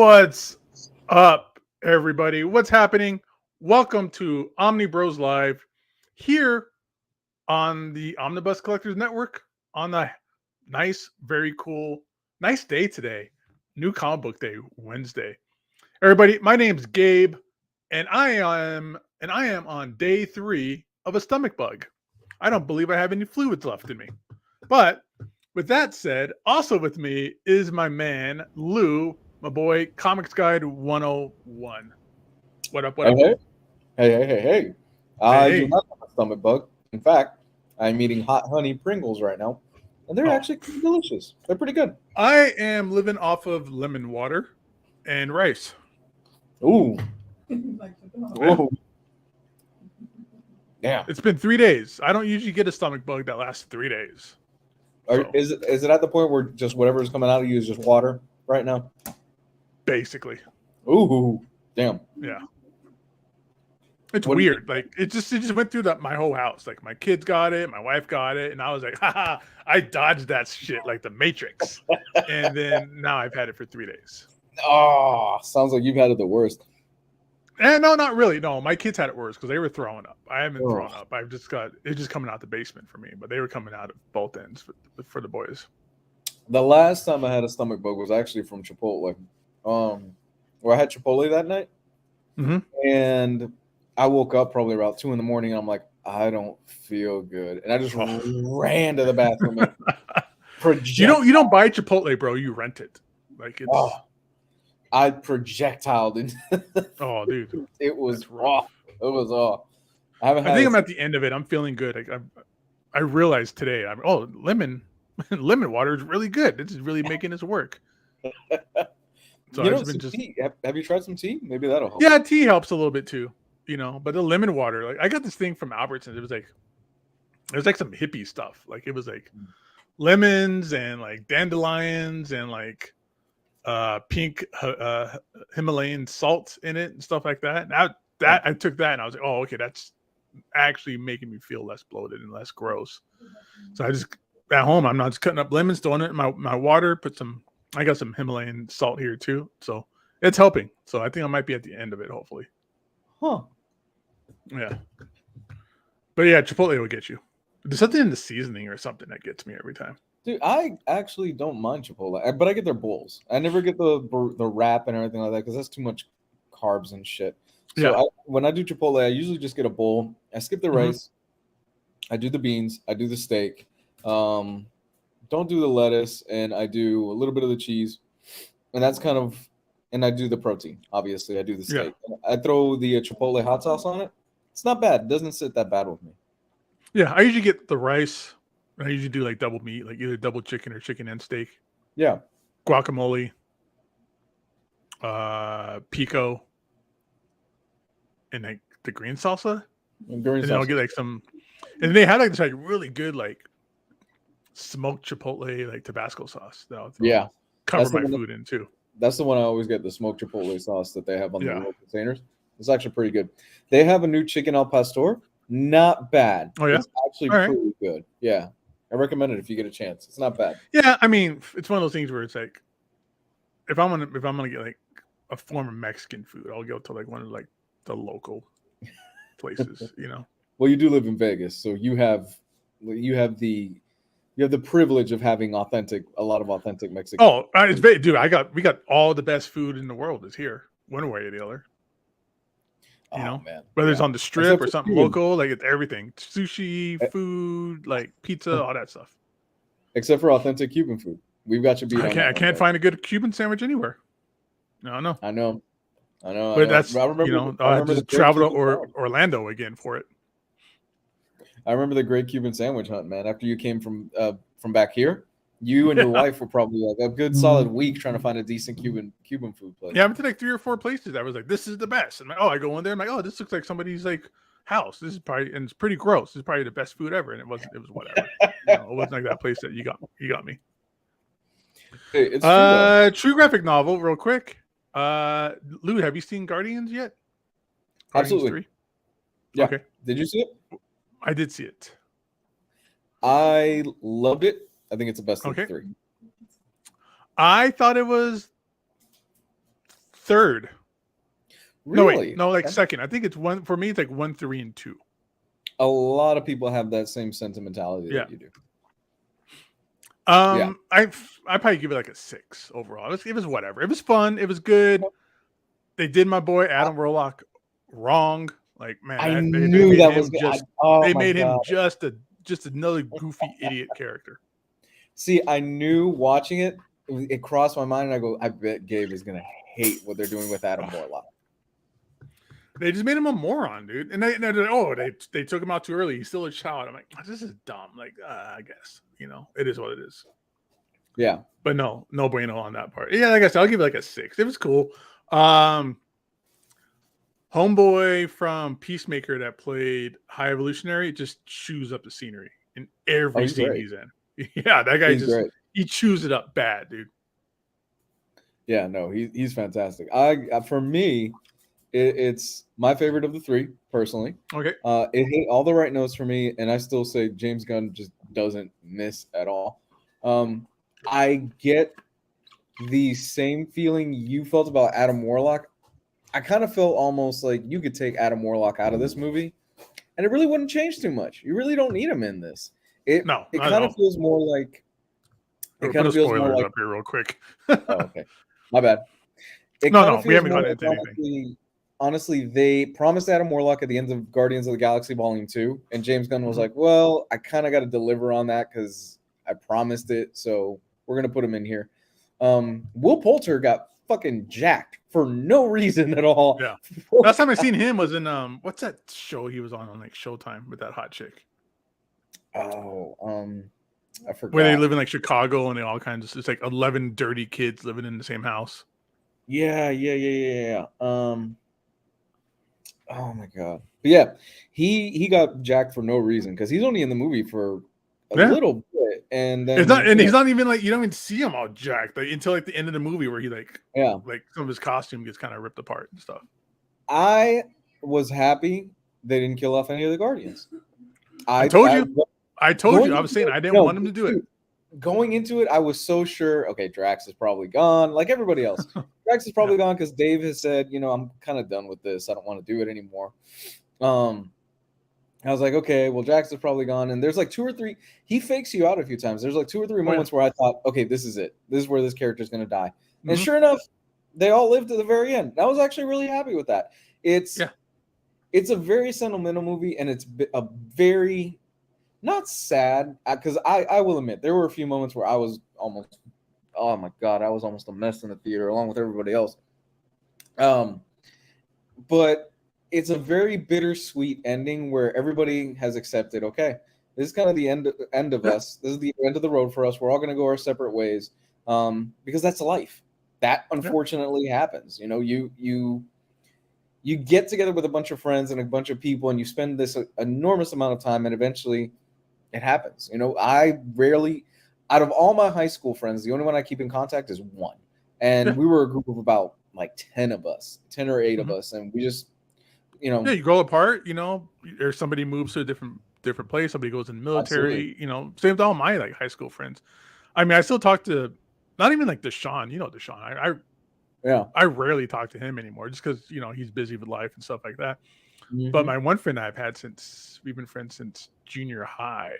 What's up, everybody? What's happening? Welcome to Omnibrosllive here on the Omnibus Collectors Network on the nice, very cool, nice day today. New comic book day, Wednesday. Everybody, my name's Gabe, and I am on day 3 of a stomach bug. I don't believe I have any fluids left in me. But with that said, also with me is my man, Lou, my boy, Comics Guide 101. What up, what up? Hey. I do not have a stomach bug. In fact, I'm eating hot honey Pringles right now, and they're actually delicious. They're pretty good. I am living off of lemon water and rice. Ooh. Ooh. Yeah. It's been 3 days. I don't usually get a stomach bug that lasts 3 days. Is it at the point where just whatever is coming out of you is just water right now? Basically. Ooh. Damn. Yeah. It's weird. Like it just went through my whole house. Like my kids got it, my wife got it, and I was like, haha, I dodged that shit like the Matrix. And then now I've had it for 3 days. Oh, sounds like you've had it the worst. And no, not really. No, my kids had it worse because they were throwing up. I haven't thrown up. I've just got it's just coming out the basement for me, but they were coming out of both ends for the boys. The last time I had a stomach bug was actually from Chipotle. Where I had Chipotle that night, and I woke up probably about 2 a.m. and I'm like, I don't feel good, and I just ran to the bathroom. And you don't buy Chipotle, bro. You rent it. Like it's. I projectiled into. Oh, dude, it was raw. It was raw. I think I'm at the end of it. I'm feeling good. Like I realized today. Lemon water is really good. This is really making this work. So tea. Have you tried some tea? Maybe that'll help. Yeah, tea helps a little bit too. But the lemon water, like I got this thing from Albertsons. It was like some hippie stuff. Like it was like lemons and like dandelions and like pink Himalayan salt in it and stuff like that. Now that I took that and I was like, oh, okay, that's actually making me feel less bloated and less gross. So I just at home, I'm not just cutting up lemons, throwing it in my water, I got some Himalayan salt here too. So it's helping. So I think I might be at the end of it, hopefully. Huh. Yeah. But yeah, Chipotle will get you. There's something in the seasoning or something that gets me every time. Dude, I actually don't mind Chipotle, but I get their bowls. I never get the wrap and everything like that because that's too much carbs and shit. So when I do Chipotle, I usually just get a bowl. I skip the rice. I do the beans. I do the steak. Don't do the lettuce, and I do a little bit of the cheese, and that's kind of, and I do the protein. Obviously, I do the steak. Yeah. I throw the Chipotle hot sauce on it. It's not bad. It doesn't sit that bad with me. Yeah, I usually get the rice. I usually do like double meat, like either double chicken or chicken and steak. Yeah. Guacamole, pico, and like the green salsa. And then I'll get like some, and they had like this like really good like smoked Chipotle like Tabasco sauce that I'll cover my food in too. That's the one I always get, the smoked Chipotle sauce that they have on the little containers. It's actually pretty good. They have a new chicken al pastor. Not bad. Oh, yeah? It's actually pretty good. Yeah. I recommend it if you get a chance. It's not bad. Yeah, I mean, it's one of those things where it's like, if I'm gonna get like a form of Mexican food, I'll go to like one of like the local places, Well, you do live in Vegas, so you have the privilege of having a lot of authentic Mexican. Oh, dude, we got all the best food in the world is here, one way or the other. Man. Whether it's on the strip or something local, like it's everything, sushi, food, like pizza, all that stuff. Except for authentic Cuban food, we've got you beat. I can't find a good Cuban sandwich anywhere. No, I know. But that's I remember just travel to Orlando again for it. I remember the great Cuban sandwich hunt, man. After you came from back here, you and your wife were probably like a good solid week trying to find a decent Cuban food place. Yeah, I went to like 3 or 4 places. I was like, this is the best. And I go in there. I'm like, oh, this looks like somebody's like house. This is probably, and it's pretty gross. This is probably the best food ever. And it was whatever. It wasn't like that place that you got me. Hey, it's true graphic novel, real quick. Lou, have you seen Guardians yet? Absolutely. 3? Yeah. Okay. Did you see it? I did see it. I loved it. I think it's the best of the 3. I thought it was third. Really? No, like second. I think it's one for me. It's like 1, 3, and 2. A lot of people have that same sentimentality that you do. I probably give it like a 6 overall. It was whatever. It was fun. It was good. They did my boy Adam Warlock wrong. Like, man, I they knew made that him was just. They made him just another goofy idiot character. See, I knew watching it. It crossed my mind, and I go, I bet Gabe is gonna hate what they're doing with Adam Warlock. They just made him a moron, dude. And they took him out too early. He's still a child. I'm like, this is dumb. Like, I guess, it is what it is. Yeah. But no bueno on that part. Yeah, like I said, I'll give it like a 6. It was cool. Homeboy from Peacemaker that played High Evolutionary just chews up the scenery in every scene he's in. Yeah, that guy he chews it up bad, dude. Yeah, no, he's fantastic. For me, it's my favorite of the 3, personally. Okay. It hit all the right notes for me, and I still say James Gunn just doesn't miss at all. I get the same feeling you felt about Adam Warlock. I kind of felt almost like you could take Adam Warlock out of this movie, and it really wouldn't change too much. You really don't need him in this. It kind of feels more like. It kind of feels more like up here real quick. Oh, okay, my bad. We haven't gotten into anything. Honestly, they promised Adam Warlock at the end of Guardians of the Galaxy Volume 2, and James Gunn was like, "Well, I kind of got to deliver on that because I promised it, so we're gonna put him in here." Will Poulter got fucking jacked for no reason at all. Yeah. Last time I seen him was in what's that show he was on like Showtime with that hot chick? Oh, I forgot. Where they live in like Chicago and they all kind of it's like 11 dirty kids living in the same house. Yeah. Oh my god. But yeah, he got jacked for no reason because he's only in the movie for a little bit, and then he's not even like you don't even see him all jacked like, until like the end of the movie where he like some of his costume gets kind of ripped apart and stuff. I was happy they didn't kill off any of the Guardians. I told you. I was saying I didn't want him to do it. Going into it, I was so sure. Okay, Drax is probably gone, like everybody else. Drax is probably gone because Dave has said, I'm kind of done with this. I don't want to do it anymore. I was like, okay, well, Drax is probably gone. And there's like 2 or 3. He fakes you out a few times. There's like 2 or 3 moments where I thought, okay, this is it. This is where this character is going to die. And sure enough, they all lived to the very end. I was actually really happy with that. It's a very sentimental movie, and it's a very not sad because I will admit there were a few moments where I was almost, oh my god, I was almost a mess in the theater along with everybody else. But it's a very bittersweet ending where everybody has accepted, okay, this is kind of the end of us. This is the end of the road for us. We're all going to go our separate ways because that's life. That unfortunately happens. You get together with a bunch of friends and a bunch of people, and you spend this enormous amount of time, and eventually it happens. I rarely, out of all my high school friends, the only one I keep in contact is one. And we were a group of about like 10 of us, 10 or 8 of us. And we just, you grow apart, or somebody moves to a different place. Somebody goes in the military, same with all my like high school friends. I mean, I still talk to, not even like Deshaun, Deshaun. I rarely talk to him anymore just because, he's busy with life and stuff like that. But my one friend I've had we've been friends since junior high.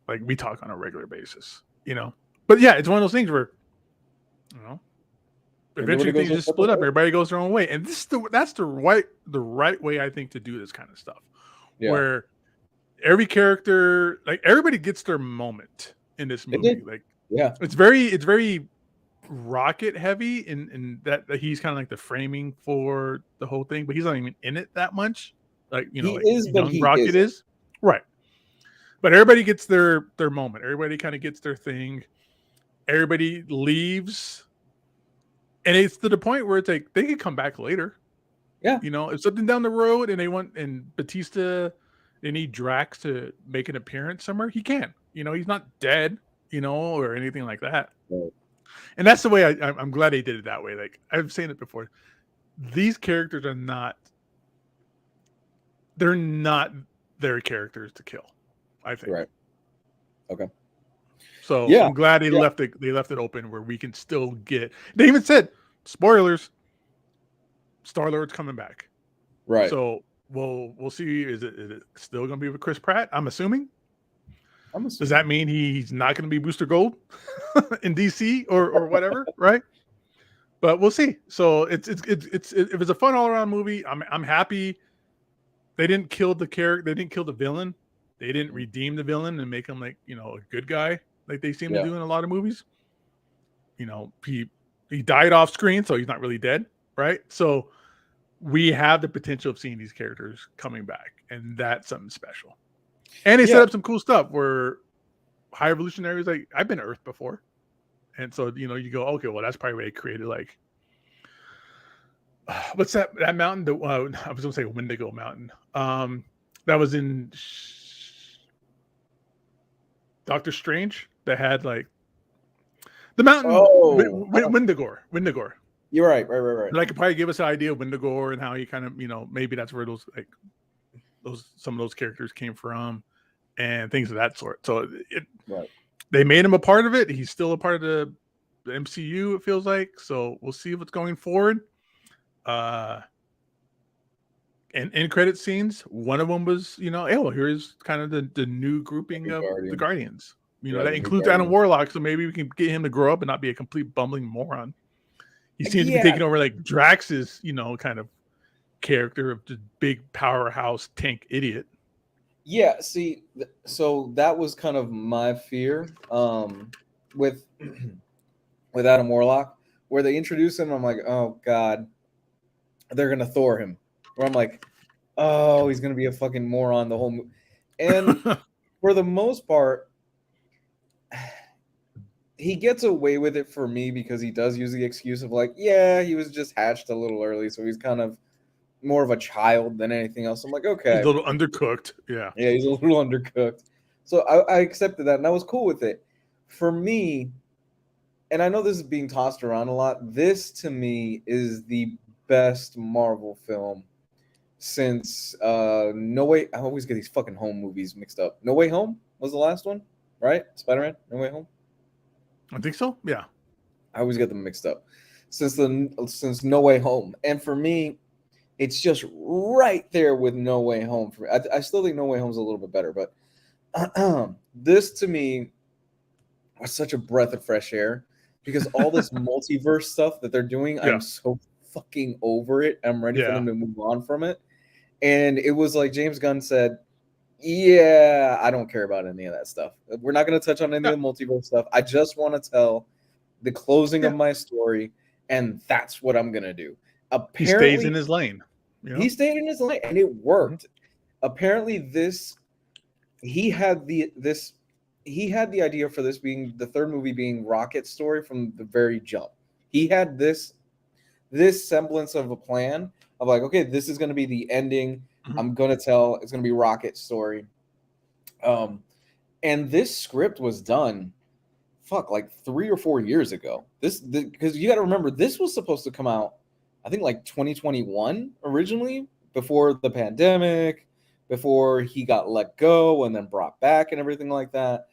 Like we talk on a regular basis, But yeah, it's one of those things where, eventually things just split up. Everybody goes their own way, and that's the right way I think to do this kind of stuff, where every character, like everybody gets their moment in this movie. It's very Rocket heavy in that he's kind of like the framing for the whole thing, but he's not even in it that much. Like Rocket is right, but everybody gets their moment. Everybody kind of gets their thing. Everybody leaves. And it's to the point where it's like they could come back later. Yeah. If something down the road and Batista, they need Drax to make an appearance somewhere, he can. He's not dead, or anything like that. Right. And that's the way I'm glad they did it that way. Like I've seen it before. These characters are not their characters to kill, I think. Right. Okay. So I'm glad they left it open where we can still get. They even said spoilers. Star-Lord's coming back. Right. So we'll see. Is it still going to be with Chris Pratt? I'm assuming. Does that mean he's not going to be Booster Gold in DC or whatever, right? But we'll see. So it's if it's a fun all around movie, I'm happy. They didn't kill the character. They didn't kill the villain. They didn't redeem the villain and make him like a good guy like they seem to do in a lot of movies. He died off screen, so he's not really dead, right? So we have the potential of seeing these characters coming back, and that's something special. And they set up some cool stuff where High Evolutionaries, like I've been to Earth before, and so you go, okay, well that's probably where they created like what's that mountain? I was gonna say Wendigo Mountain. That was in Doctor Strange. That had like the mountain. Wendigo. You're right. But I could probably give us an idea of Wendigo and how he kind of, maybe that's where some of those characters came from and things of that sort. So they made him a part of it. He's still a part of the MCU, it feels like. So we'll see what's going forward. And in credit scenes, one of them was, here's kind of the new grouping of the Guardians. That includes Adam Warlock. So maybe we can get him to grow up and not be a complete bumbling moron. He seems to be taking over like Drax's, kind of character of the big powerhouse tank idiot. Yeah, see, so that was kind of my fear with Adam Warlock, where they introduce him. I'm like, oh god, they're gonna Thor him. Where I'm like, oh, he's gonna be a fucking moron the whole movie. And for the most part, he gets away with it for me because he does use the excuse of like, yeah, he was just hatched a little early, so he's kind of more of a child than anything else. I'm like, okay. He's a little undercooked. Yeah. Yeah, he's a little undercooked. So I accepted that, and I was cool with it. For me, and I know this is being tossed around a lot, this to me is the best Marvel film since No Way. I always get these fucking home movies mixed up. No Way Home was the last one, right? Spider-Man, No Way Home? I think so. Yeah. I always get them mixed up. Since No Way Home. And for me, it's just right there with No Way Home. For me. I still think No Way Home is a little bit better, but this to me was such a breath of fresh air because all this multiverse stuff that they're doing, I'm so fucking over it. I'm ready for them to move on from it. And it was like James Gunn said, yeah, I don't care about any of that stuff. We're not going to touch on any of the multiverse stuff. I just want to tell the closing of my story, and that's what I'm going to do. Apparently, he stays in his lane. He stayed in his lane, and it worked. Apparently, he had the idea for this being the third movie being Rocket's story from the very jump. He had this semblance of a plan of like, okay, this is going to be the ending. I'm going to tell, it's going to be Rocket's story. And this script was done, like 3 or 4 years ago. Because you got to remember, this was supposed to come out, I think like 2021 originally, before the pandemic, before he got let go and then brought back and everything like that.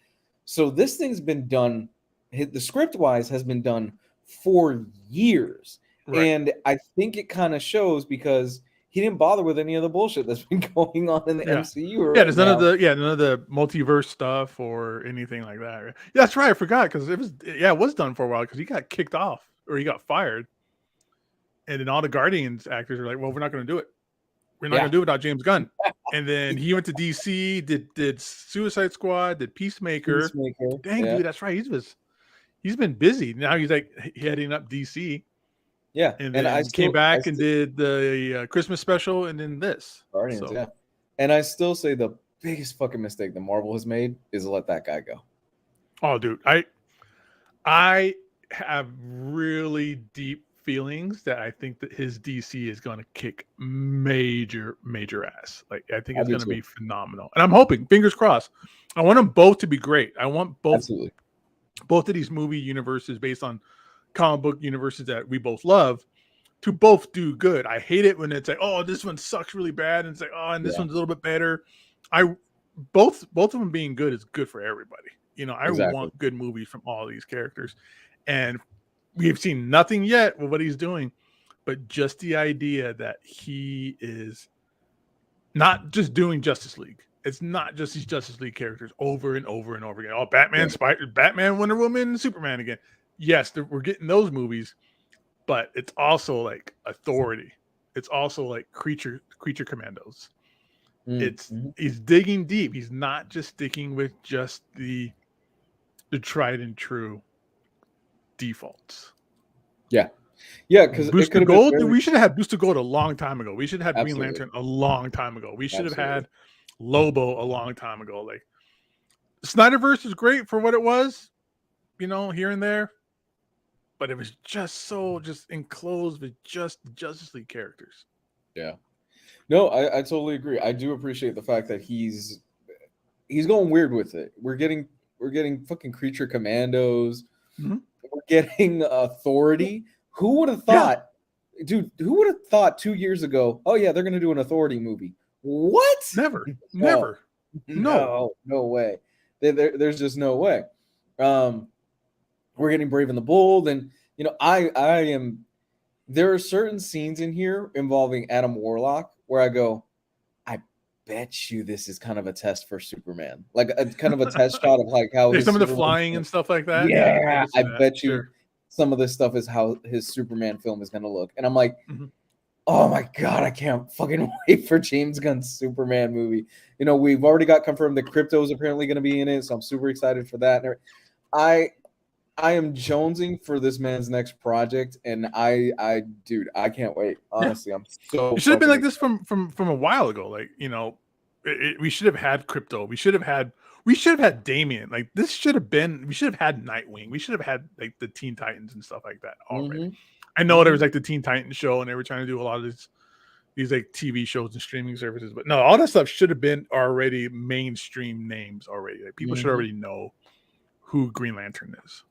So this thing's been done, the script-wise has been done for years. Right. And I think it kind of shows because he didn't bother with any of the bullshit that's been going on in the MCU. There's none of the multiverse stuff or anything like that. Yeah, that's right. I forgot because it was done for a while because he got kicked off or he got fired, and then all the Guardians actors are like, "Well, we're not going to do it. We're not going to do it without James Gunn." And then he went to DC, did Suicide Squad, did Peacemaker. Dang, dude, that's right. He's been busy. Now he's like heading up DC. Yeah, and then I came back and did the Christmas special, and then this Guardians. Yeah, and I still say the biggest fucking mistake that Marvel has made is to let that guy go. Oh, dude, I have really deep feelings that I think that his DC is going to kick major ass. Like I think it's going to be phenomenal, and I'm hoping, fingers crossed. I want them both to be great. I want both of these movie universes based on comic book universes that we both love to both do good. I hate it when it's like, oh, this one sucks really bad, and it's like, oh, and this one's a little bit better. Both of them being good is good for everybody. I want good movies from all these characters, and we've seen nothing yet with what he's doing. but just the idea that he is not just doing Justice League. It's not just these Justice League characters over and over and over again. Oh, Batman, Batman, Wonder Woman, Superman again. Yes, we're getting those movies, but it's also like Authority. It's also like Creature Commandos. He's digging deep. He's not just sticking with just the tried and true defaults. Yeah. Yeah, because Booster Gold, we should have had Booster Gold a long time ago. We should have had Green Lantern a long time ago. We should have had Lobo a long time ago. Like, Snyderverse is great for what it was, here and there, but it was just enclosed with just Justice League characters. Yeah. No, I totally agree. I do appreciate the fact that he's going weird with it. We're getting fucking Creature Commandos. Mm-hmm. We're getting Authority. Who would have thought, dude? Who would have thought 2 years ago? Oh yeah, they're gonna do an Authority movie. What? Never. No way. There's just no way. We're getting Brave and the Bold, and I am. There are certain scenes in here involving Adam Warlock where I go, I bet you this is kind of a test for Superman, like a kind of a test shot of like how some of the flying and stuff like that. Yeah, I bet you some of this stuff is how his Superman film is going to look, and I'm like, oh my god, I can't fucking wait for James Gunn's Superman movie. We've already got confirmed that Crypto is apparently going to be in it, so I'm super excited for that. I am jonesing for this man's next project, and dude, I can't wait. Honestly, I'm so. It should have been like this from a while ago. Like, we should have had Crypto. We should have had Damian. Like, we should have had Nightwing. We should have had like the Teen Titans and stuff like that already. I know there was like the Teen Titans show, and they were trying to do a lot of these like TV shows and streaming services, but no, all that stuff should have been already mainstream names already. Like, people should already know who Green Lantern is.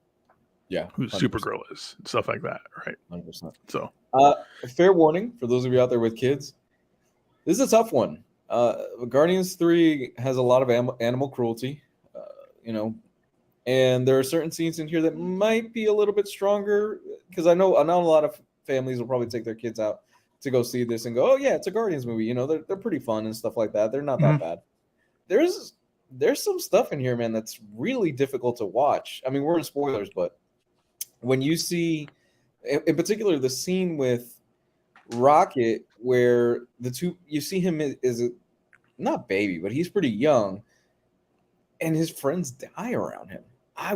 Yeah, who 100%. Supergirl is, stuff like that, right? 100%. So, fair warning for those of you out there with kids. This is a tough one. Guardians 3 has a lot of animal cruelty, and there are certain scenes in here that might be a little bit stronger, because I know a lot of families will probably take their kids out to go see this and go, oh yeah, it's a Guardians movie. They're pretty fun and stuff like that. They're not that bad. There's some stuff in here, man, that's really difficult to watch. I mean, we're in spoilers, but when you see, in particular, the scene with Rocket, where you see him is not baby, but he's pretty young, and his friends die around him.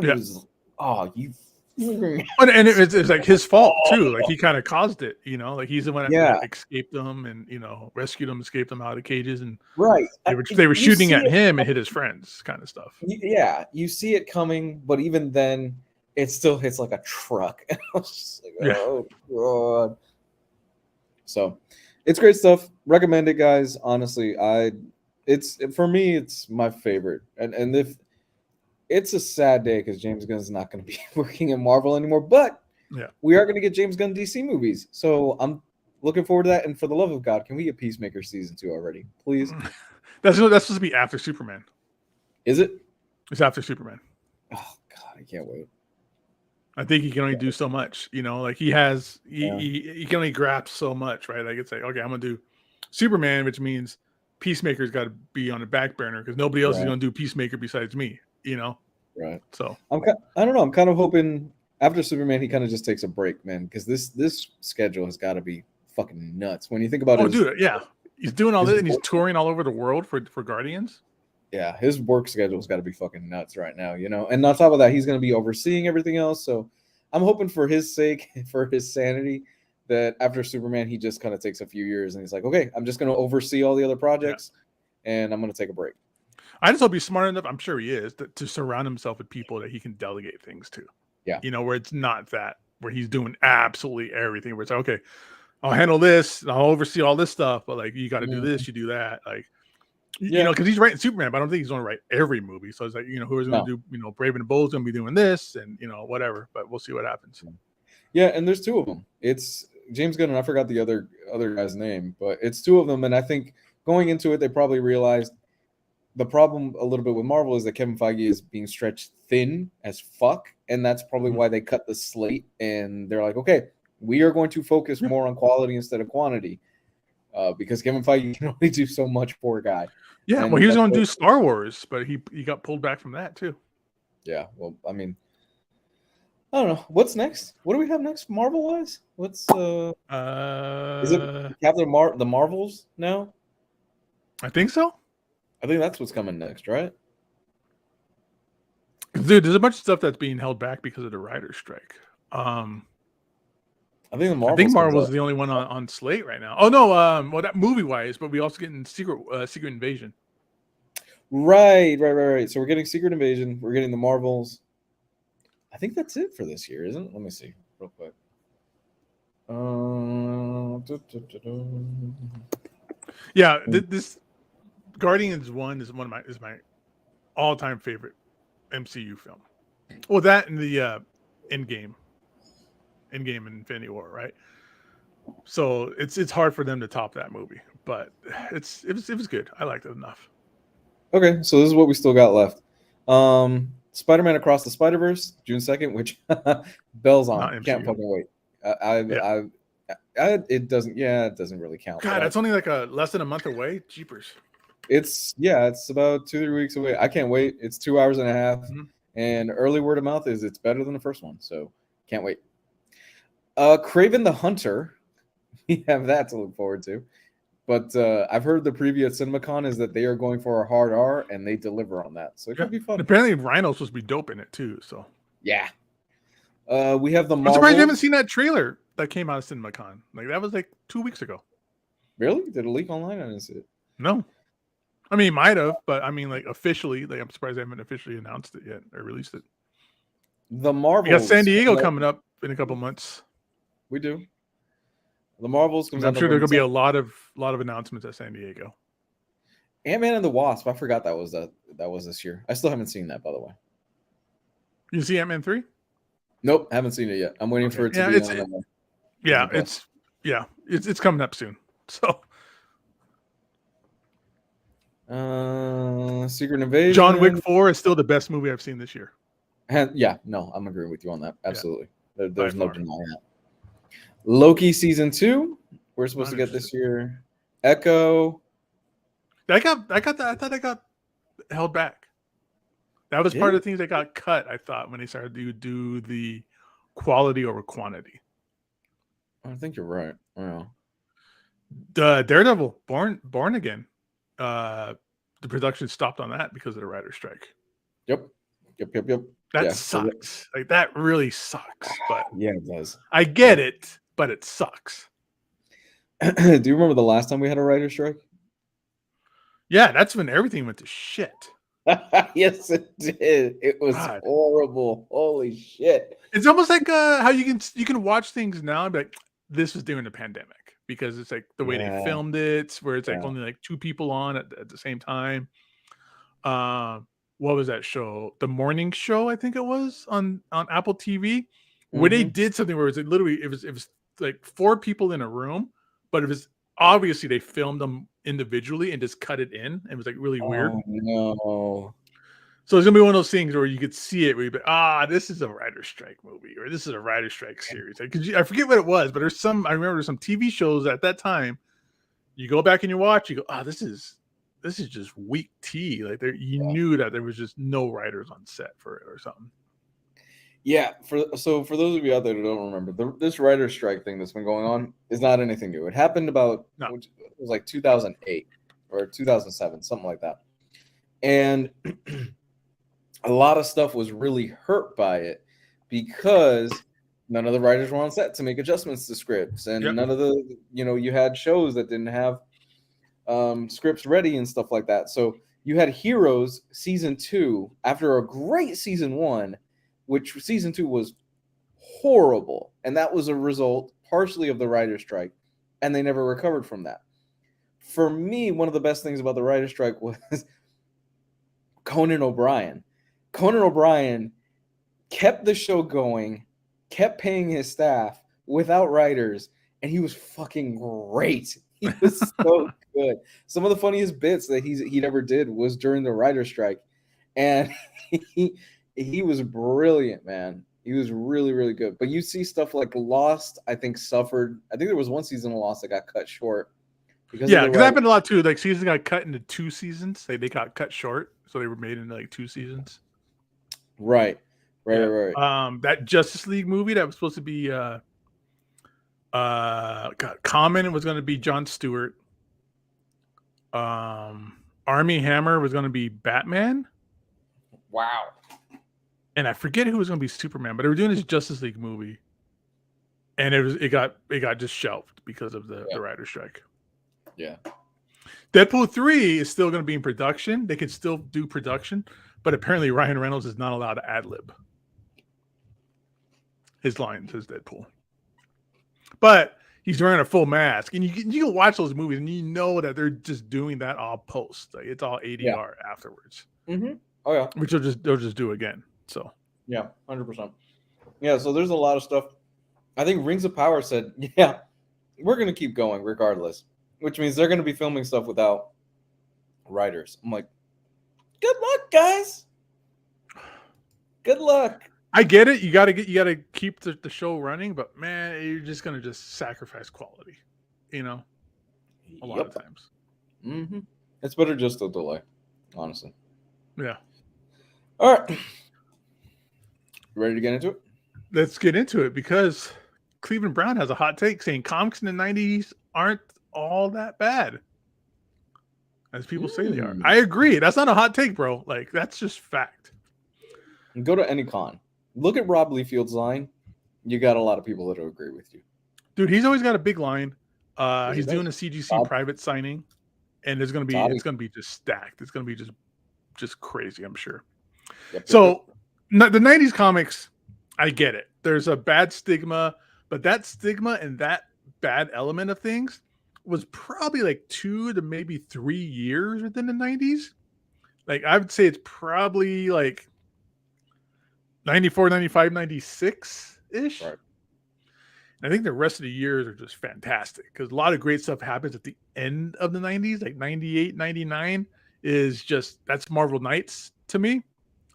Was, oh, you. And it's like his fault too. Like, he kind of caused it, like he's the one that escaped them and rescued them, escaped them out of cages, and they were shooting at him and hit his friends, kind of stuff. Yeah, you see it coming, but even then, it still hits like a truck. And I was just like, oh god. So, it's great stuff. Recommend it, guys. Honestly, for me, it's my favorite. And if it's a sad day because James Gunn's not going to be working in Marvel anymore, but we are going to get James Gunn DC movies. So I'm looking forward to that. And for the love of God, can we get Peacemaker season 2 already, please? That's supposed to be after Superman. Is it? It's after Superman. Oh god, I can't wait. I think he can only do so much, like he can only grasp so much, right? Like, it's like, okay, I'm gonna do Superman, which means Peacemaker's got to be on the back burner because nobody else is gonna do Peacemaker besides me, Right. So I don't know. I'm kind of hoping after Superman he kind of just takes a break, man, because this schedule has got to be fucking nuts when you think about it. Dude, yeah, he's doing all this and he's touring all over the world for Guardians. Yeah, his work schedule's got to be fucking nuts right now, And on top of that, he's going to be overseeing everything else. So I'm hoping for his sake, for his sanity, that after Superman, he just kind of takes a few years and he's like, okay, I'm just going to oversee all the other projects and I'm going to take a break. I just hope he's smart enough, I'm sure he is, to surround himself with people that he can delegate things to. Yeah. Where it's not that, where he's doing absolutely everything, where it's like, okay, I'll handle this, I'll oversee all this stuff, but like, you got to do this, you do that. Like, because he's writing Superman, but I don't think he's going to write every movie. So it's like, who's going to do, Brave and the Bold's going to be doing this and, whatever, but we'll see what happens. Yeah. And there's 2 of them. It's James Gunn, and I forgot the other guy's name, but it's 2 of them. And I think going into it, they probably realized the problem a little bit with Marvel is that Kevin Feige is being stretched thin as fuck. And that's probably why they cut the slate and they're like, okay, We are going to focus more on quality instead of quantity, because Kevin Feige can only do so much, poor guy. Yeah, And well, he was going to do Star Wars, but he got pulled back from that too. Yeah, well, I mean, I don't know. What's next? What do we have next, Marvel wise? What's is it Captain the Marvels now? I think so. I think that's what's coming next, right? Dude, there's a bunch of stuff that's being held back because of the writer's strike. I think I think Marvel's the only one on slate right now. Oh no, well, that movie wise, but we also getting Secret Invasion. Right. So we're getting Secret Invasion. We're getting the Marvels. I think that's it for this year, isn't it? Let me see real quick. Yeah, this Guardians 1 is my all-time favorite MCU film. Well, that and the Endgame and Infinity War, right? So it's hard for them to top that movie, but it was good. I liked it enough. Okay, so this is what we still got left. Spider-Man Across the Spider-Verse, June 2nd, which bells on. Can't fucking wait. It doesn't really count. God, that's only like less than a month away. Jeepers. It's about 2-3 weeks away. I can't wait. It's 2 hours and a half, and early word of mouth is it's better than the first one. So can't wait. Kraven the Hunter, we have that to look forward to. But I've heard the preview at CinemaCon is that they are going for a hard R, and they deliver on that. So it could be fun. Apparently, Rhino's supposed to be dope in it too. So yeah. We have the Marvels. I'm surprised you haven't seen that trailer that came out of CinemaCon. Like that was like 2 weeks ago. Really? Did it leak online? I didn't see it. No. I mean, might have, but I mean, like officially, like I'm surprised they haven't officially announced it yet or released it. The Marvels. We got San Diego coming up in a couple months. We do. The Marvels. I'm sure there's gonna be a lot of announcements at San Diego. Ant-Man and the Wasp. I forgot that was this year. I still haven't seen that, by the way. You see Ant-Man 3? Nope, haven't seen it yet. I'm waiting for it to be on. It's coming up soon. So Secret Invasion. John Wick 4 is still the best movie I've seen this year. I'm agreeing with you on that. Absolutely. There's no denying that. Loki season 2, we're supposed to get this year. Echo. I thought I got held back. That was part of the things that got cut, I thought, when they started to do the quality over quantity. I think you're right. Yeah. The Daredevil, Born Again. The production stopped on that because of the writer's strike. Yep. That sucks. Like that really sucks. But yeah, it does. I get it, but it sucks. Do you remember the last time we had a writer's strike? Yeah, that's when everything went to shit. Yes, it did. It was horrible. Holy shit! It's almost like how you can watch things now and be like, this was during the pandemic because it's like the way they filmed it, where it's like only like 2 people on at the same time. What was that show? The Morning Show, I think it was on Apple TV, where they did something where it was like 4 people in a room, but it was obviously they filmed them individually and just cut it in. It was like really weird. No. So it's gonna be one of those things where you could see it where you be, this is a writer's strike movie, or this is a writer's strike series. Like, I forget what it was, but I remember there's some TV shows at that time. You go back and you watch, you go, this is just weak tea. Like you knew that there was just no writers on set for it or something. Yeah. For those of you out there who don't remember, this writer's strike thing that's been going on is not anything new. It happened it was like 2008 or 2007, something like that. And a lot of stuff was really hurt by it because none of the writers were on set to make adjustments to scripts, and none of the, you had shows that didn't have scripts ready and stuff like that. So you had Heroes season 2 after a great season 1, which season 2 was horrible, and that was a result partially of the writer's strike, and they never recovered from that. For me, one of the best things about the writer's strike was Conan O'Brien. Conan O'Brien kept the show going, kept paying his staff without writers, and he was fucking great. He was so good. Some of the funniest bits that he ever did was during the writer's strike, and he was brilliant, man. He was really, really good. But you see stuff like Lost, I think suffered. I think there was one season of Lost that got cut short because Yeah, because that happened a lot too. Like seasons got cut into 2 seasons. They got cut short, so they were made into like 2 seasons. Right. That Justice League movie that was supposed to be Common was going to be Jon Stewart. Army Hammer was going to be Batman. Wow. And I forget who was going to be Superman, but they were doing this Justice League movie, and it got just shelved because of the writer's strike. Yeah. Deadpool 3 is still going to be in production. They could still do production, but apparently Ryan Reynolds is not allowed to ad-lib his lines as Deadpool. But he's wearing a full mask, and you can watch those movies, and you know that they're just doing that all post. Like, it's all ADR afterwards. Mm-hmm. Oh yeah, which they'll just do again. So yeah, 100%. Yeah, so there's a lot of stuff. I think Rings of Power said, yeah, we're gonna keep going regardless, which means they're gonna be filming stuff without writers. I'm like, good luck, guys. Good luck. I get it. You gotta keep the show running, but man, you're just gonna just sacrifice quality, a lot of times. Mm-hmm. It's better just to delay, honestly. Yeah. All right. Ready to get into it? Let's get into it, because Cleveland Brown has a hot take saying comics in the 90s aren't all that bad as people say they are. I agree. That's not a hot take, bro. Like, that's just fact. Go to any con. Look at Rob Liefeld's line. You got a lot of people that will agree with you. Dude, he's always got a big line. He's doing a CGC private signing, and it's gonna be just stacked. It's gonna be just crazy, I'm sure. So the 90s comics, I get it. There's a bad stigma, but that stigma and that bad element of things was probably like 2 to maybe 3 years within the 90s. Like, I would say it's probably like 94, 95, 96-ish. Right. And I think the rest of the years are just fantastic, because a lot of great stuff happens at the end of the 90s, like 98, 99 is just, that's Marvel Knights to me.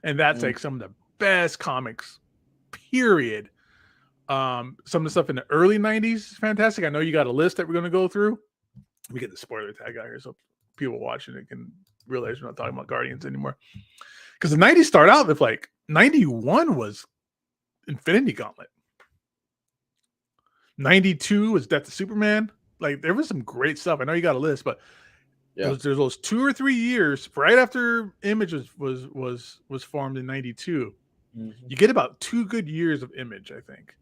And that's like some of the best comics, period. Some of the stuff in the early 90s is fantastic. I know you got a list that we're going to go through. We get the spoiler tag out here so people watching it can realize we're not talking about Guardians anymore. Because the 90s start out with like 91 was Infinity Gauntlet. 92 was Death of Superman. Like, there was some great stuff. I know you got a list, but there's those 2 or 3 years right after Image was formed in 92. Mm-hmm. You get about 2 good years of Image, I think.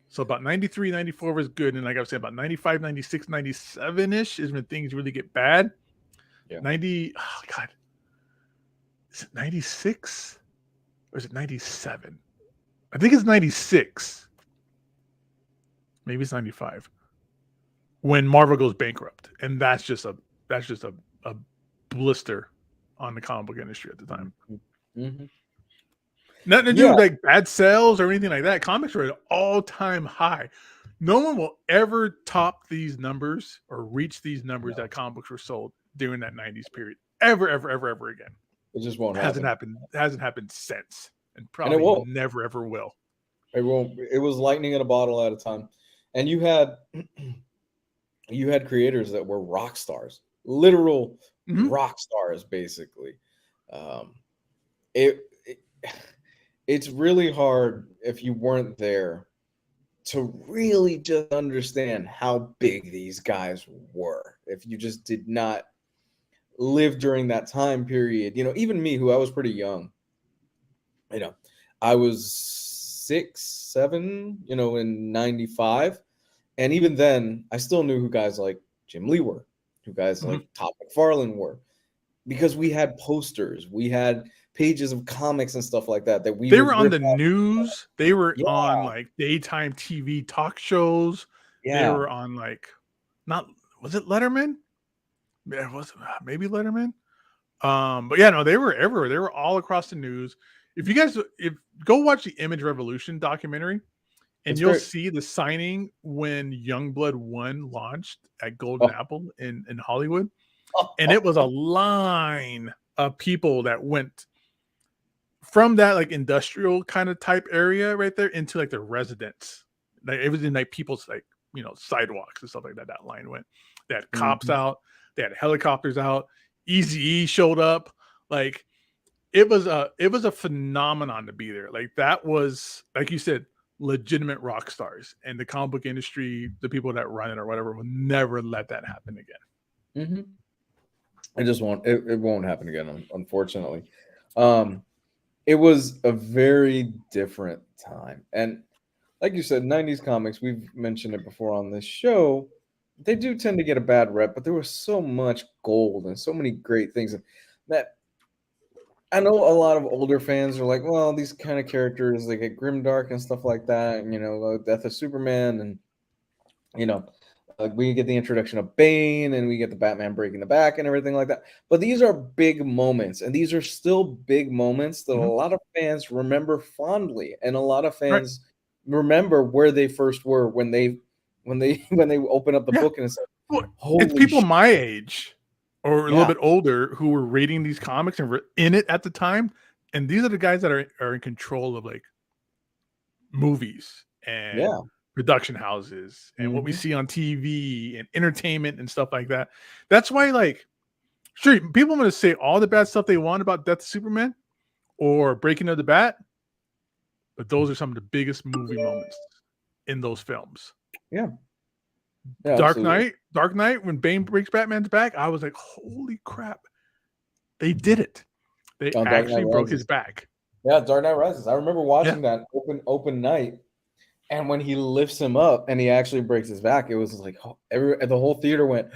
So about 93, 94 was good. And like I was saying, about 95, 96, 97-ish is when things really get bad. Yeah. 90, oh God. Is it 96? Or is it 97? I think it's 96. Maybe it's 95. When Marvel goes bankrupt. And that's just a blister on the comic book industry at the time. Mm-hmm. Nothing to do with like bad sales or anything like that. Comics were at an all-time high. No one will ever top these numbers or reach these numbers that comic books were sold during that 90s period. Ever again. It just won't happen. It hasn't happened since. And probably never ever will. It won't. It was lightning in a bottle at a time. And you had creators that were rock stars. Literal rock stars, basically. It's really hard if you weren't there to really just understand how big these guys were. If you just did not live during that time period, even me, who I was pretty young, I was 6, 7, in 95. And even then, I still knew who guys like Jim Lee were, who guys like Todd McFarlane were, because we had posters, we had pages of comics and stuff like that. They were on the news. They were on like daytime TV talk shows. Yeah. They were on like, was it Letterman? Yeah, it was maybe Letterman. But yeah, no, they were everywhere. They were all across the news. If go watch the Image Revolution documentary, and you'll see the signing when Youngblood 1 launched at Golden Apple in Hollywood. And it was a line of people that went from that like industrial kind of type area right there into like the residence. Like it was in like people's like, you know, sidewalks and stuff like that. That line went. They had cops out, they had helicopters out, Eazy-E showed up. Like it was a phenomenon to be there. Like that was, like you said, legitimate rock stars. And the comic book industry, the people that run it or whatever, will never let that happen again. It just won't. It won't happen again, unfortunately. It was a very different time, and like you said, 90s comics. We've mentioned it before on this show. They do tend to get a bad rep, but there was so much gold and so many great things that I know a lot of older fans are like, well, these kind of characters, they get grimdark and stuff like that, and, you know, Death of Superman, and, you know, we get the introduction of Bane, and we get the Batman breaking the back and everything like that. But these are big moments, and these are still big moments that a lot of fans remember fondly, and a lot of fans remember where they first were when they open up the book and it's like, it's people my age or a little bit older who were reading these comics and were in it at the time, and these are the guys that are in control of like movies and production houses and what we see on TV and entertainment and stuff like that. That's why, like, sure, people are going to say all the bad stuff they want about Death of Superman or Breaking of the Bat, but those are some of the biggest movie moments in those films. Dark Knight, when Bane breaks Batman's back, I was like, holy crap, they did it. They actually broke his back. Yeah, Dark Knight Rises. I remember watching that open night, and when he lifts him up and he actually breaks his back, it was like the whole theater went,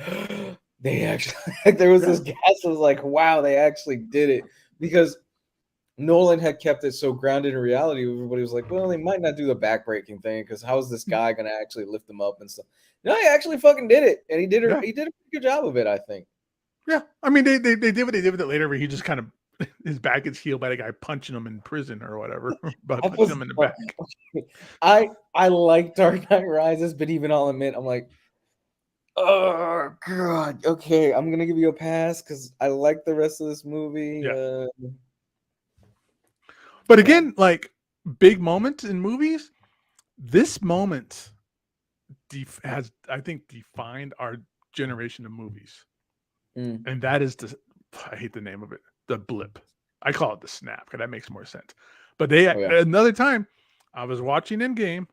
they actually, like, there was this gas. It was like, wow, they actually did it, because Nolan had kept it so grounded in reality. Everybody was like, well, they might not do the backbreaking thing, because how is this guy going to actually lift him up and stuff? No, he actually fucking did it, and he did it. He did a pretty good job of it, I think. Yeah, I mean, they did what they did with it later, where he just kind of, his back gets healed by the guy punching him in prison or whatever, but punching him in the back. I like Dark Knight Rises, but even I'll admit, I'm like, oh god, okay, I'm gonna give you a pass because I like the rest of this movie. But again, like big moments in movies, this moment has, I think, defined our generation of movies, and that is I hate the name of it, the blip. I call it the snap because that makes more sense. But another time, I was watching Endgame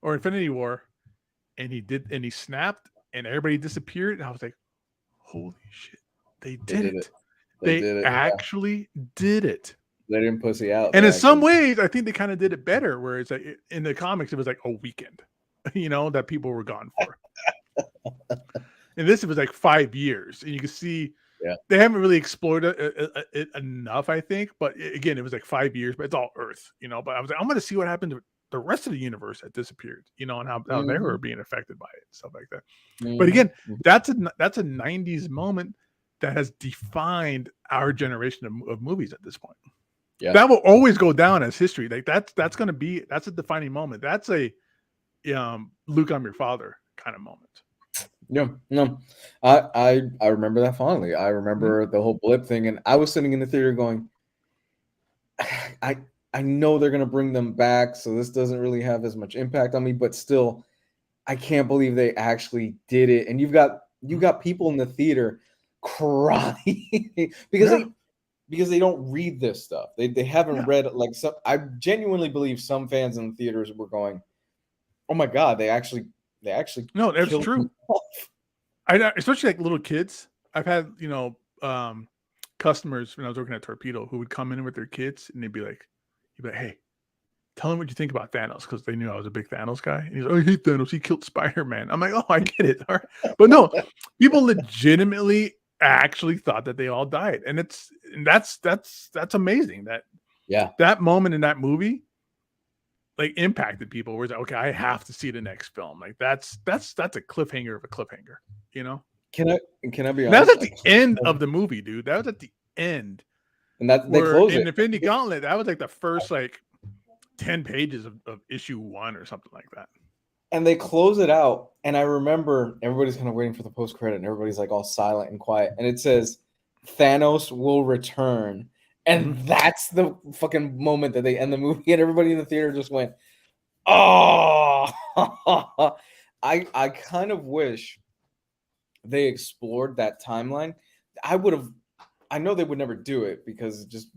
or Infinity War, and he snapped, and everybody disappeared, and I was like, holy shit, they did it. They actually did it. They didn't pussy out. And in some ways, I think they kind of did it better, where it's like in the comics, it was like a weekend, you know, that people were gone for. And this, it was like 5 years, and you can see they haven't really explored it enough, I think. But again, it was like 5 years, but it's all Earth, you know. But I was like, I'm going to see what happened to the rest of the universe that disappeared, you know, and how they were being affected by it and stuff like that. But again, that's a 90s moment that has defined our generation of movies at this point. That will always go down as history. Like that's a defining moment. That's a Luke, I'm your father kind of moment. No, I remember that fondly. I remember the whole blip thing, and I was sitting in the theater going, I know they're gonna bring them back, so this doesn't really have as much impact on me, but still, I can't believe they actually did it. And you've got people in the theater crying because they don't read this stuff. They haven't read, like, some. I genuinely believe some fans in the theaters were going, "Oh my god, they actually." No, that's true. Especially like little kids. I've had, you know, customers when I was working at Torpedo who would come in with their kids, and they'd be like, "Hey, tell them what you think about Thanos," because they knew I was a big Thanos guy. And he's like, "Oh, I hate Thanos. He killed Spider-Man." I'm like, "Oh, I get it." All right. But no, people legitimately actually thought that they all died, and that's amazing. That moment in that movie, like, impacted people. Where it's like, okay, I have to see the next film. Like that's a cliffhanger of a cliffhanger, you know. Can I be honest? That was at the end of the movie, dude. That was at the end, and that they closed in it. Infinity Gauntlet. That was like the first like 10 pages of issue 1 or something like that. And they close it out, and I remember everybody's kind of waiting for the post credit, and everybody's like all silent and quiet, and it says Thanos will return, And that's the fucking moment that they end the movie, and everybody in the theater just went, "Oh!" I kind of wish they explored that timeline. I know they would never do it because just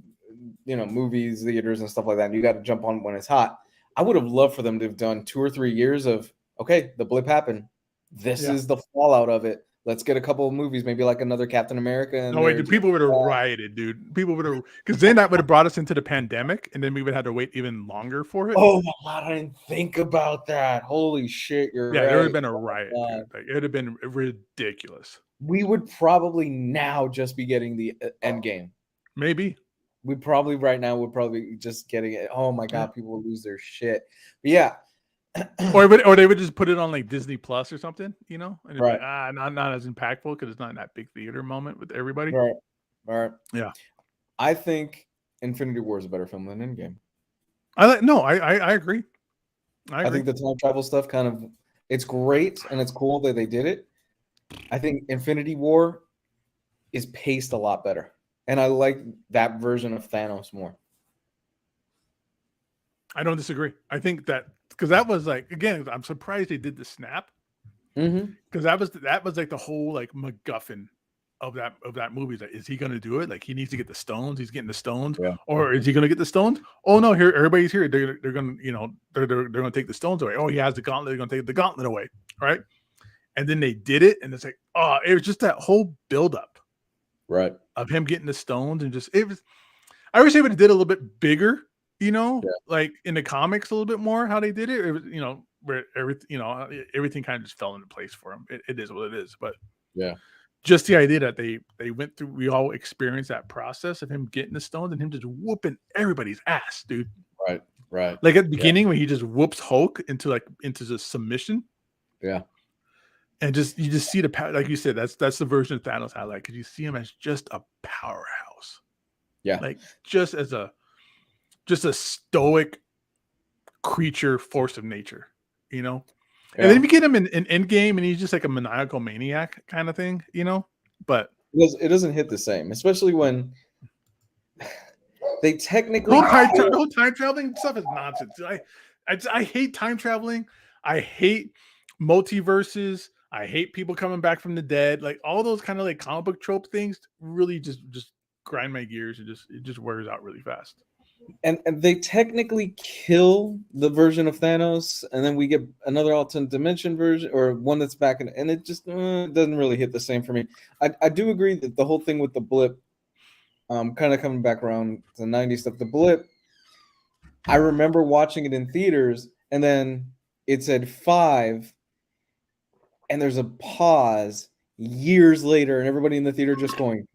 movies, theaters, and stuff like that. And you got to jump on when it's hot. I would have loved for them to have done 2 or 3 years of okay, the blip happened. This is the fallout of it. Let's get a couple of movies, maybe like another Captain America. And no, wait, people would have rioted, dude. People would have, because then that would have brought us into the pandemic, and then we would have to wait even longer for it. Oh my God, I didn't think about that. Holy shit, you're right. There would have been a riot, dude. Like, it would have been ridiculous. We would probably now just be getting the end game. Maybe. We probably right now would probably just getting it. Oh my God, people would lose their shit. But yeah. or they would just put it on like Disney Plus or something, and it's like, not as impactful because it's not in that big theater moment with everybody. Right. All right. Yeah. I think Infinity War is a better film than Endgame. I agree. I think the time travel stuff it's great and it's cool that they did it. I think Infinity War is paced a lot better. And I like that version of Thanos more. I don't disagree. I think that because that was like, again, I'm surprised they did the snap. Because that was like the whole like MacGuffin of that movie. Like, is he going to do it? Like, he needs to get the stones. He's getting the stones, or is he going to get the stones? Oh no, here everybody's here. They're going to they're going to take the stones away. Oh, he has the gauntlet. They're going to take the gauntlet away, right? And then they did it, and it's like, oh, it was just that whole buildup, right, of him getting the stones, and just it was. I wish they would have did a little bit bigger, like in the comics a little bit more how they did it. It was, where everything kind of just fell into place for him. It is what it is, but just the idea that they went through, we all experienced that process of him getting the stones and him just whooping everybody's ass, dude. Right. Like at the beginning when he just whoops Hulk into the submission. Yeah. And you just see the, like you said, that's the version of Thanos I like, because you see him as just a powerhouse. Yeah. Like just a stoic creature, force of nature, And then you get him in Endgame, and he's just like a maniacal maniac kind of thing, But it doesn't hit the same, especially when they technically the whole time traveling stuff is nonsense. I hate time traveling. I hate multiverses. I hate people coming back from the dead. Like all those kind of like comic book trope things really just grind my gears, and it just wears out really fast. And they technically kill the version of Thanos, and then we get another alternate dimension version, or one that's back in, and it just doesn't really hit the same for me. I do agree that the whole thing with the blip, kind of coming back around to the 90s stuff, the blip, I remember watching it in theaters, and then it said 5, and there's a pause years later, and everybody in the theater just going,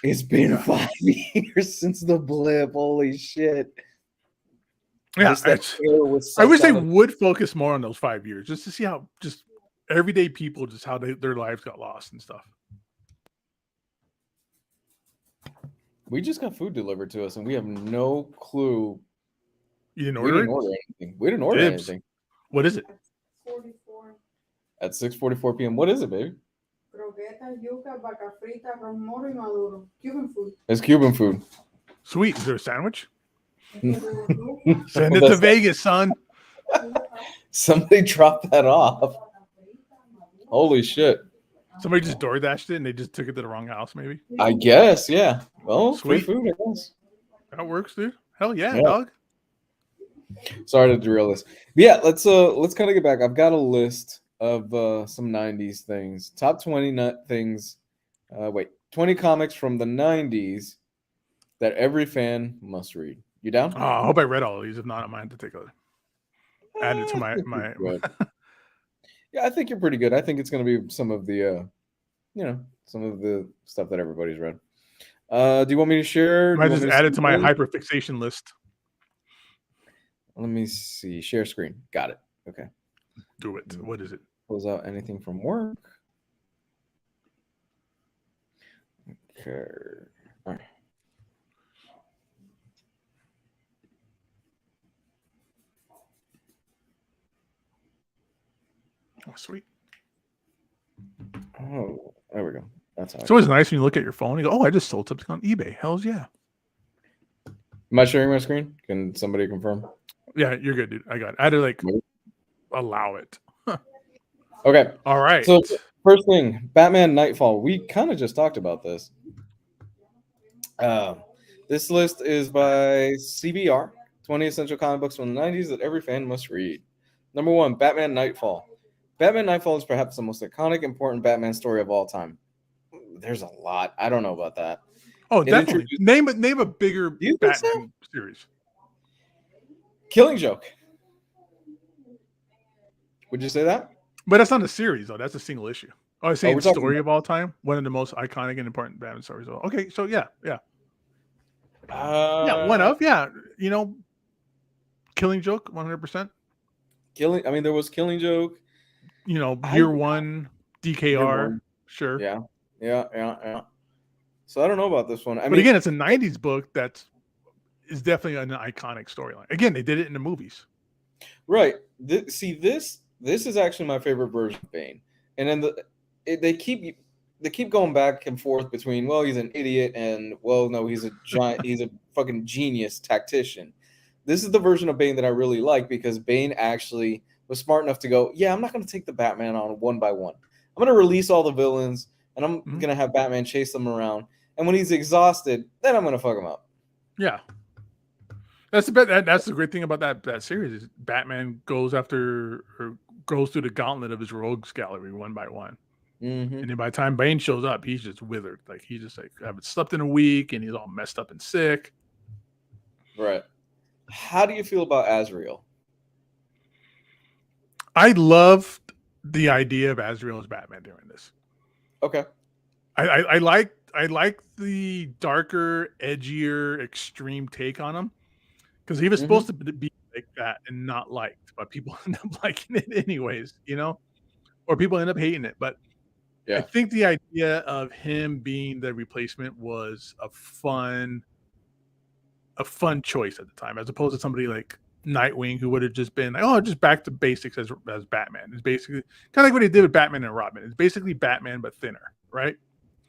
it's been 5 years since the blip. Holy shit. Yeah. I wish they would focus more on those 5 years, just to see how just everyday people, just how their lives got lost and stuff. We just got food delivered to us, and we have no clue. You didn't order anything. We didn't order anything. What is it? 44. At 6:44 p.m. What is it, baby? Croquetas, yuca, vaca frita, arroz moro y maduro. Cuban food. It's Cuban food. Sweet. Is there a sandwich? Send it to Vegas, son. Somebody dropped that off. Holy shit. Somebody just door dashed it and they just took it to the wrong house, maybe? I guess, yeah. Well, sweet food, I guess. That works, dude. Hell yeah, dog. Sorry to derail this. But yeah, let's kind of get back. I've got a list of some 90s things. Top 20 things. 20 comics from the 90s that every fan must read. You down? Oh, I hope I read all of these. If not, I might have to take add it to my Yeah, I think you're pretty good. I think it's going to be some of the some of the stuff that everybody's read. Do you want me to share? I might just add it to my hyperfixation list. Let me see. Share screen. Got it. Okay. Do it. What is it? Close out anything from work. Okay. All right. Oh, sweet. Oh, there we go. That's how it's always nice when you look at your phone and you go, oh, I just sold something on eBay. Hells yeah. Am I sharing my screen? Can somebody confirm? Yeah, you're good, dude. I got it. I had to like allow it. Okay. All right. So first thing, Batman Nightfall. We kind of just talked about this. This list is by CBR, 20 essential comic books from the 90s that every fan must read. Number 1, Batman Nightfall. Batman Nightfall is perhaps the most iconic, important Batman story of all time. There's a lot. I don't know about that. Oh, It definitely. introduced- Name a bigger You think so? Batman series. Killing Joke. Would you say that? But that's not a series, though. That's a single issue. Oh, I'm saying we're talking story of all time. One of the most iconic and important Batman stories. Okay, so yeah. One of you know, Killing Joke, 100%. Killing. I mean, there was Killing Joke. You know, year one, DKR, Year one. sure. Yeah. So I don't know about this one. But again, it's a '90s book that is definitely an iconic storyline. Again, they did it in the movies. Right. This is actually my favorite version of Bane, and then they keep going back and forth between, well, he's an idiot, and, well, no, he's a giant, he's a fucking genius tactician. This is the version of Bane that I really like, because Bane actually was smart enough to go, yeah, I'm not going to take the Batman on one by one. I'm going to release all the villains, and I'm going to have Batman chase them around. And when he's exhausted, then I'm going to fuck him up. Yeah. That's the great thing about that series is Batman goes through the gauntlet of his rogues gallery one by one. Mm-hmm. And then by the time Bane shows up, he's just withered. Like, he's just like, haven't slept in a week, and he's all messed up and sick. Right. How do you feel about Azrael? I loved the idea of Azrael as Batman doing this. Okay. I like the darker, edgier, extreme take on him, because he was supposed to be like that and not liked, but people end up liking it anyways, you know, or people end up hating it. But yeah. I think the idea of him being the replacement was a fun choice at the time, as opposed to somebody like Nightwing, who would have just been like, oh, just back to basics as Batman. It's basically kind of like what he did with Batman and Robin. It's basically Batman but thinner, right?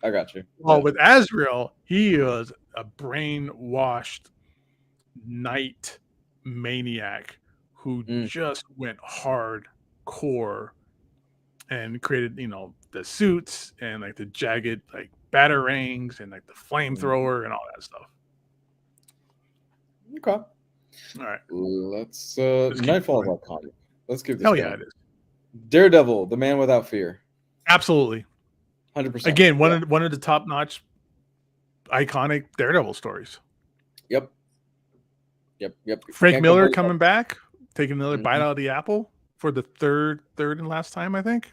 I got you. Well, with Azrael, he was a brainwashed night maniac who just went hardcore and created, you know, the suits and like the jagged like batarangs and like the flamethrower and all that stuff. Okay. All right. Let's Nightfall is iconic. Let's give this. Hell yeah, it is. Daredevil, the man without fear. Absolutely. 100%. Again, one of the top-notch iconic Daredevil stories. Yep. Frank Miller coming back, taking another bite out of the apple for the third and last time, I think.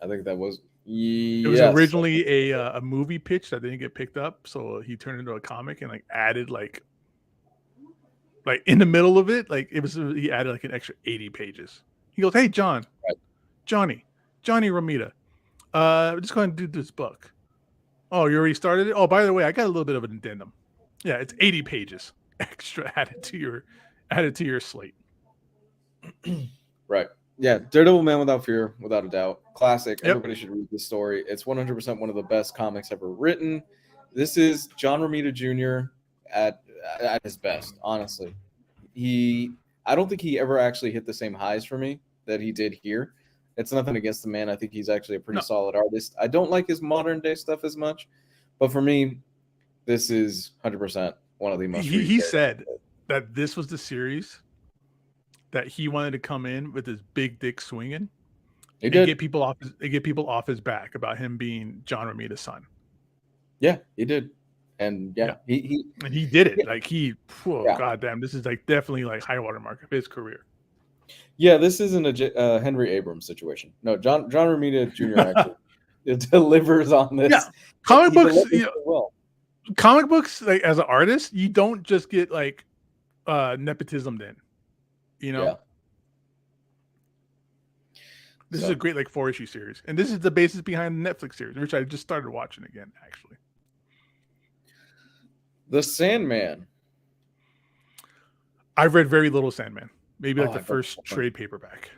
I think that was It was originally a movie pitch that didn't get picked up, so he turned into a comic and like added like in the middle of it, like he added like an extra 80 pages. He goes, "Hey, Johnny Romita, we're just going to do this book. Oh, you already started it? Oh, by the way, I got a little bit of an addendum. Yeah, it's 80 pages extra added to your slate." Right. Yeah, Daredevil, Man Without Fear, without a doubt. Classic. Yep. Everybody should read this story. It's 100% one of the best comics ever written. This is John Romita Jr. at his best, honestly. I don't think he ever actually hit the same highs for me that he did here. It's nothing against the man. I think he's actually a pretty solid artist. I don't like his modern day stuff as much, but for me, this is 100% one of the most. He said that this was the series that he wanted to come in with his big dick swinging. He did. Get people off his back about him being John Romita's son. Yeah, he did. And he did it. Yeah. Goddamn, this is like definitely like high watermark of his career. Yeah, this isn't a Henry Abrams situation. No, John Romita Jr. actually delivers on this. Yeah, comic books, like as an artist, you don't just get like nepotism then. You know, this is a great like 4-issue series, and this is the basis behind the Netflix series, which I just started watching again. Actually, The Sandman. I've read very little Sandman. Maybe like the first trade paperback.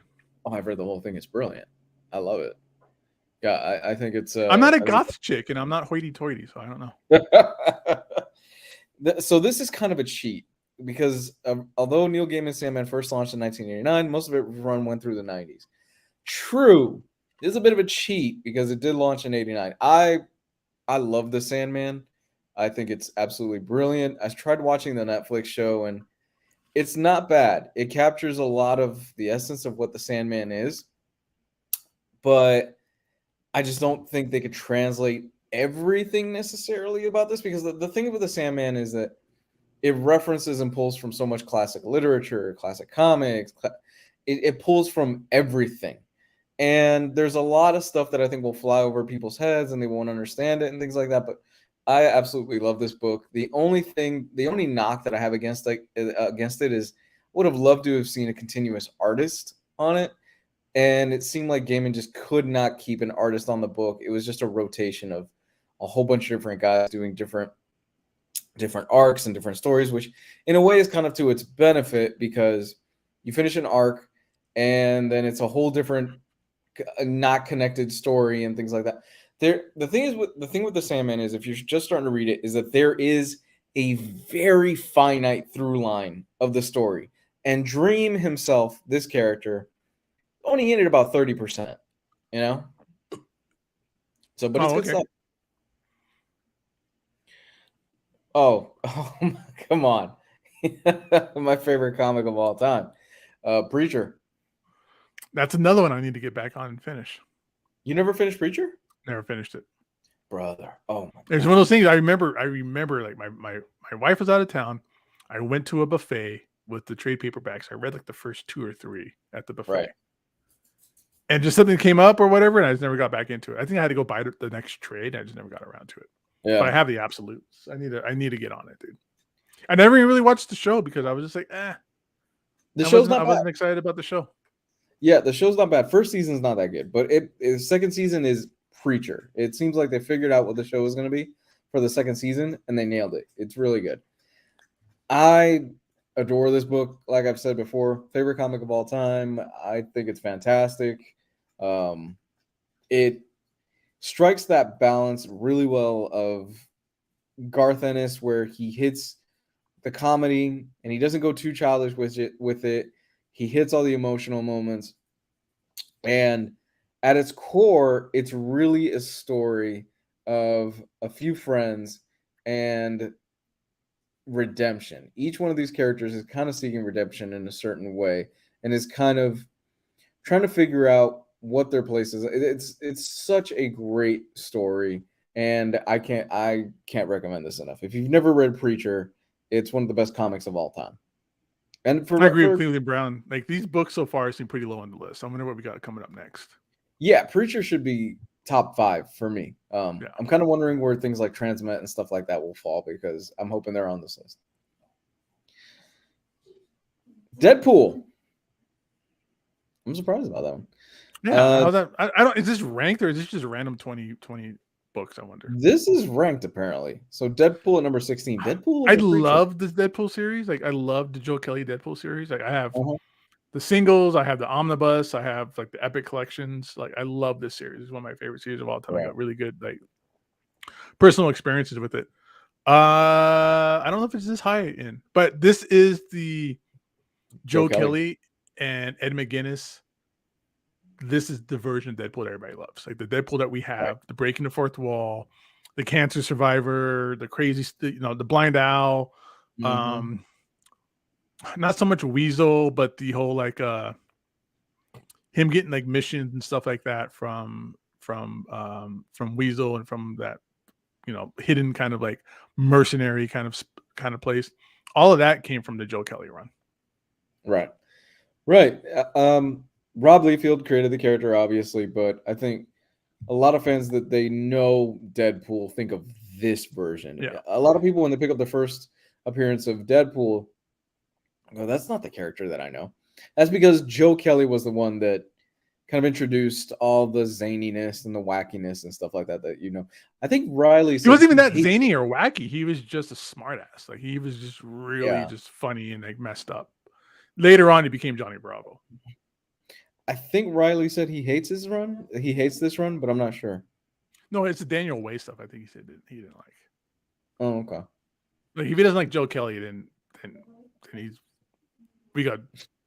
Oh, I've read the whole thing. It's brilliant. I love it. Yeah, I think it's. I'm not a goth chick, and I'm not hoity-toity, so I don't know. So this is kind of a cheat. because although Neil Gaiman's Sandman first launched in 1989, most of its run went through the 90s. True, it's a bit of a cheat because it did launch in 89. I love the Sandman. I think it's absolutely brilliant. I tried watching the Netflix show and it's not bad. It captures a lot of the essence of what the Sandman is, but I just don't think they could translate everything necessarily about this, because the thing about the Sandman is that it references and pulls from so much classic literature, classic comics. It pulls from everything. And there's a lot of stuff that I think will fly over people's heads and they won't understand it and things like that. But I absolutely love this book. The only knock that I have against it is would have loved to have seen a continuous artist on it. And it seemed like Gaiman just could not keep an artist on the book. It was just a rotation of a whole bunch of different guys doing different arcs and different stories, which in a way is kind of to its benefit, because you finish an arc and then it's a whole different not connected story and things like that. The thing with the Sandman is, if you're just starting to read it, is that there is a very finite through line of the story. And Dream himself, this character, only hit it about 30%, you know? So, but it's good stuff. Oh, come on. My favorite comic of all time. Preacher. That's another one I need to get back on and finish. You never finished Preacher? Never finished it. Brother. Oh my God. It's one of those things I remember like my wife was out of town. I went to a buffet with the trade paperbacks. I read like the first 2 or 3 at the buffet. Right. And just something came up or whatever, and I just never got back into it. I think I had to go buy the next trade. I just never got around to it. Yeah. But I have the absolutes. I need to get on it, dude. I never even really watched the show because I was just like, The show's not bad. I wasn't excited about the show. Yeah, the show's not bad. First season's not that good, but second season is Preacher. It seems like they figured out what the show was going to be for the second season, and they nailed it. It's really good. I adore this book. Like I've said before, favorite comic of all time. I think it's fantastic. It strikes that balance really well of Garth Ennis, where he hits the comedy and he doesn't go too childish with it. He hits all the emotional moments. And at its core, it's really a story of a few friends and redemption. Each one of these characters is kind of seeking redemption in a certain way and is kind of trying to figure out what their place is. It's such a great story, and I can't recommend this enough. If you've never read Preacher, it's one of the best comics of all time. And I agree with Cleveland Brown. Like, these books so far seem pretty low on the list. I wonder what we got coming up next. Yeah, Preacher should be top 5 for me. I'm kind of wondering where things like Transmet and stuff like that will fall, because I'm hoping they're on this list. Deadpool. I'm surprised about that one. Yeah, I don't. Is this ranked or is this just random 20 books? I wonder. This is ranked apparently. So Deadpool at number 16. Deadpool. I love this Deadpool series. Like, I love the Joe Kelly Deadpool series. Like, I have the singles, I have the Omnibus, I have like the Epic collections. Like, I love this series. It's one of my favorite series of all time. I got really good like personal experiences with it. I don't know if it's this high in, but this is the Joe Kelly and Ed McGuinness. This is the version of Deadpool that everybody loves. Like, the Deadpool that we have, the breaking the fourth wall, the cancer survivor, the crazy, the blind owl. Not so much Weasel, but the whole like him getting like missions and stuff like that from Weasel, and from that hidden kind of like mercenary kind of place. All of that came from the Joe Kelly run. Right. Rob Liefeld created the character, obviously, but I think a lot of fans that they know Deadpool think of this version. Yeah. A lot of people, when they pick up the first appearance of Deadpool, go, that's not the character that I know. That's because Joe Kelly was the one that kind of introduced all the zaniness and the wackiness and stuff like that. I think Riley said he wasn't even that zany or wacky. He was just a smartass. Like, he was just really just funny and like messed up. Later on, he became Johnny Bravo. I think Riley said he hates his run. He hates this run, but I'm not sure. No, it's the Daniel Way stuff. I think he said he didn't like. Oh, okay. Like, if he doesn't like Joe Kelly, then and we got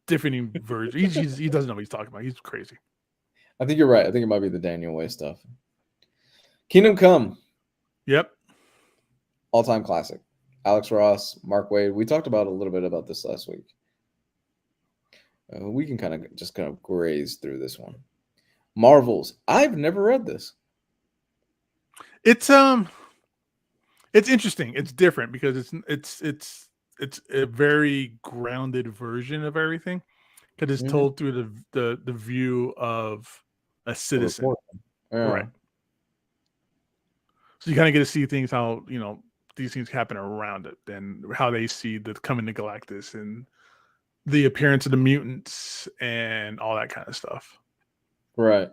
different versions. He doesn't know what he's talking about. He's crazy. I think you're right. I think it might be the Daniel Way stuff. Kingdom Come. Yep. All-time classic. Alex Ross, Mark Waid. We talked about a little bit about this last week. We can kind of graze through this one. Marvels. I've never read this. It's interesting. It's different because it's a very grounded version of everything, because it's told through the view of a citizen, right? So you kind of get to see things, how these things happen around it, and how they see the coming to Galactus and the appearance of the mutants and all that kind of stuff. Right.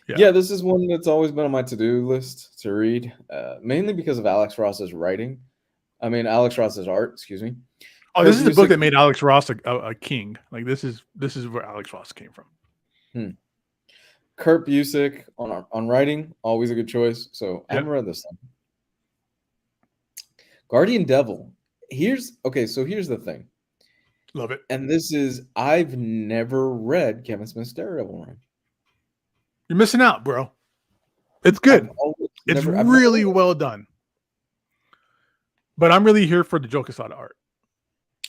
Yeah, this is one that's always been on my to-do list to read, mainly because of Alex Ross's writing. I mean, Alex Ross's art, excuse me. Oh, this is the book that made Alex Ross a king. Like, this is where Alex Ross came from. Kurt Busiek on writing, always a good choice. So I haven't read this one. Guardian Devil. Here's the thing. Love it. And this is, I've never read Kevin Smith's Daredevil run. You're missing out, bro. It's good. It's really well done. But I'm really here for the Joe Quesada art.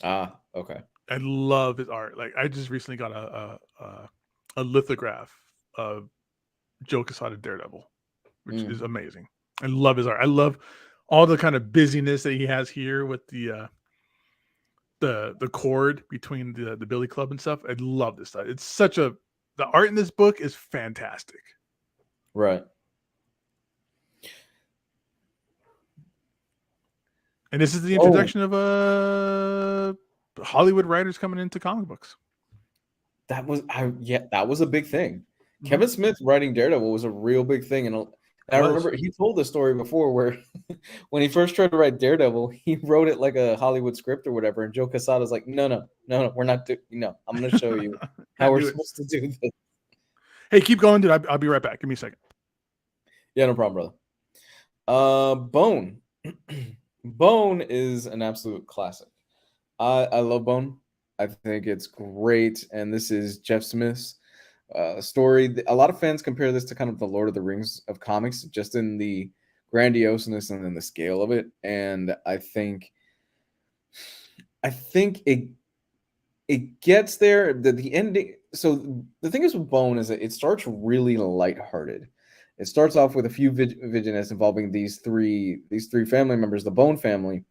Ah, okay. I love his art. Like, I just recently got a lithograph of Joe Quesada Daredevil, which is amazing. I love his art. I love all the kind of busyness that he has here with the chord between the Billy Club and stuff. I love this stuff. It's the art in this book is fantastic. Right. And this is the introduction of Hollywood writers coming into comic books. That was a big thing. Kevin Smith writing Daredevil was a real big thing, and I remember he told this story before where when he first tried to write Daredevil, he wrote it like a Hollywood script or whatever, and Joe Quesada's like, no, we're not I'm going to show you how we're supposed to do this. Hey, keep going, dude. I'll be right back. Give me a second. Yeah, no problem, brother. Bone. Bone is an absolute classic. I love Bone. I think it's great, and this is Jeff Smith's story. A lot of fans compare this to kind of the Lord of the Rings of comics, just in the grandioseness and in the scale of it. And I think it gets there. The ending. So the thing is with Bone is that it starts really lighthearted. It starts off with a few vignettes involving these three family members, the Bone family,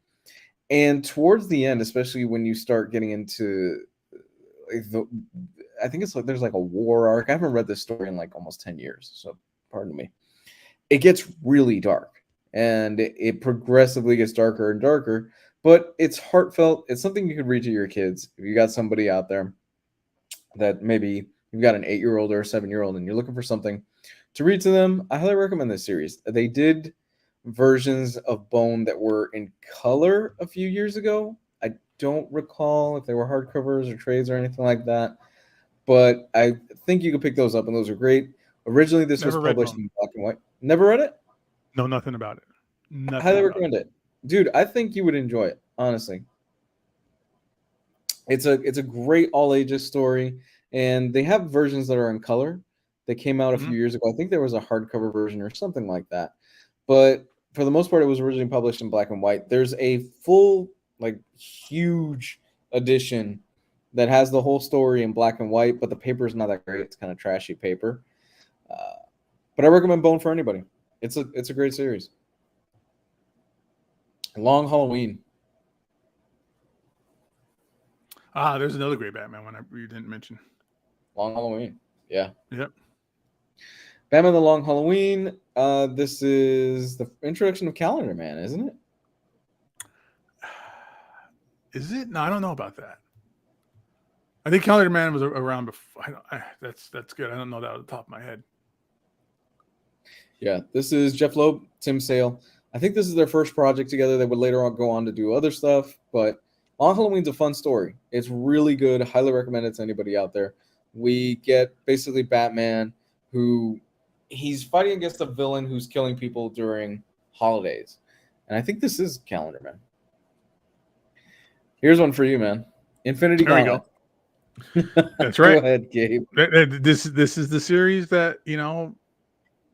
and towards the end, especially when you start getting into I think it's like there's like a war arc. I haven't read this story in like almost 10 years, so pardon me. It gets really dark, and it progressively gets darker and darker, but it's heartfelt. It's something you could read to your kids. If you got somebody out there that maybe you've got an 8-year-old or a 7-year-old and you're looking for something to read to them, I highly recommend this series. They did versions of Bone that were in color a few years ago. I don't recall if they were hardcovers or trades or anything like that, but I think you could pick those up, and those are great. Originally, this was published in black and white. Never read it? No, nothing about it. I highly recommend it. Dude, I think you would enjoy it, honestly. It's a great all-ages story, and they have versions that are in color. They came out a few years ago. I think there was a hardcover version or something like that. But for the most part, it was originally published in black and white. There's a full, like, huge edition that has the whole story in black and white, but the paper is not that great. It's kind of trashy paper. But I recommend Bone for anybody. It's a great series. Long Halloween. There's another great Batman one you didn't mention. Long Halloween. Yeah. Yep. Batman the Long Halloween. This is the introduction of Calendar Man, isn't it? Is it? No, I don't know about that. I think Calendar Man was around before. That's good. I don't know that off the top of my head. Yeah, this is Jeff Loeb, Tim Sale. I think this is their first project together. They would later on go on to do other stuff, but Long Halloween's a fun story. It's really good. Highly recommend it to anybody out there. We get basically Batman, who he's fighting against a villain who's killing people during holidays. And I think this is Calendar Man. Here's one for you, man. Infinity There we Gauntlet. go. That's right. Go ahead, Gabe. This is the series that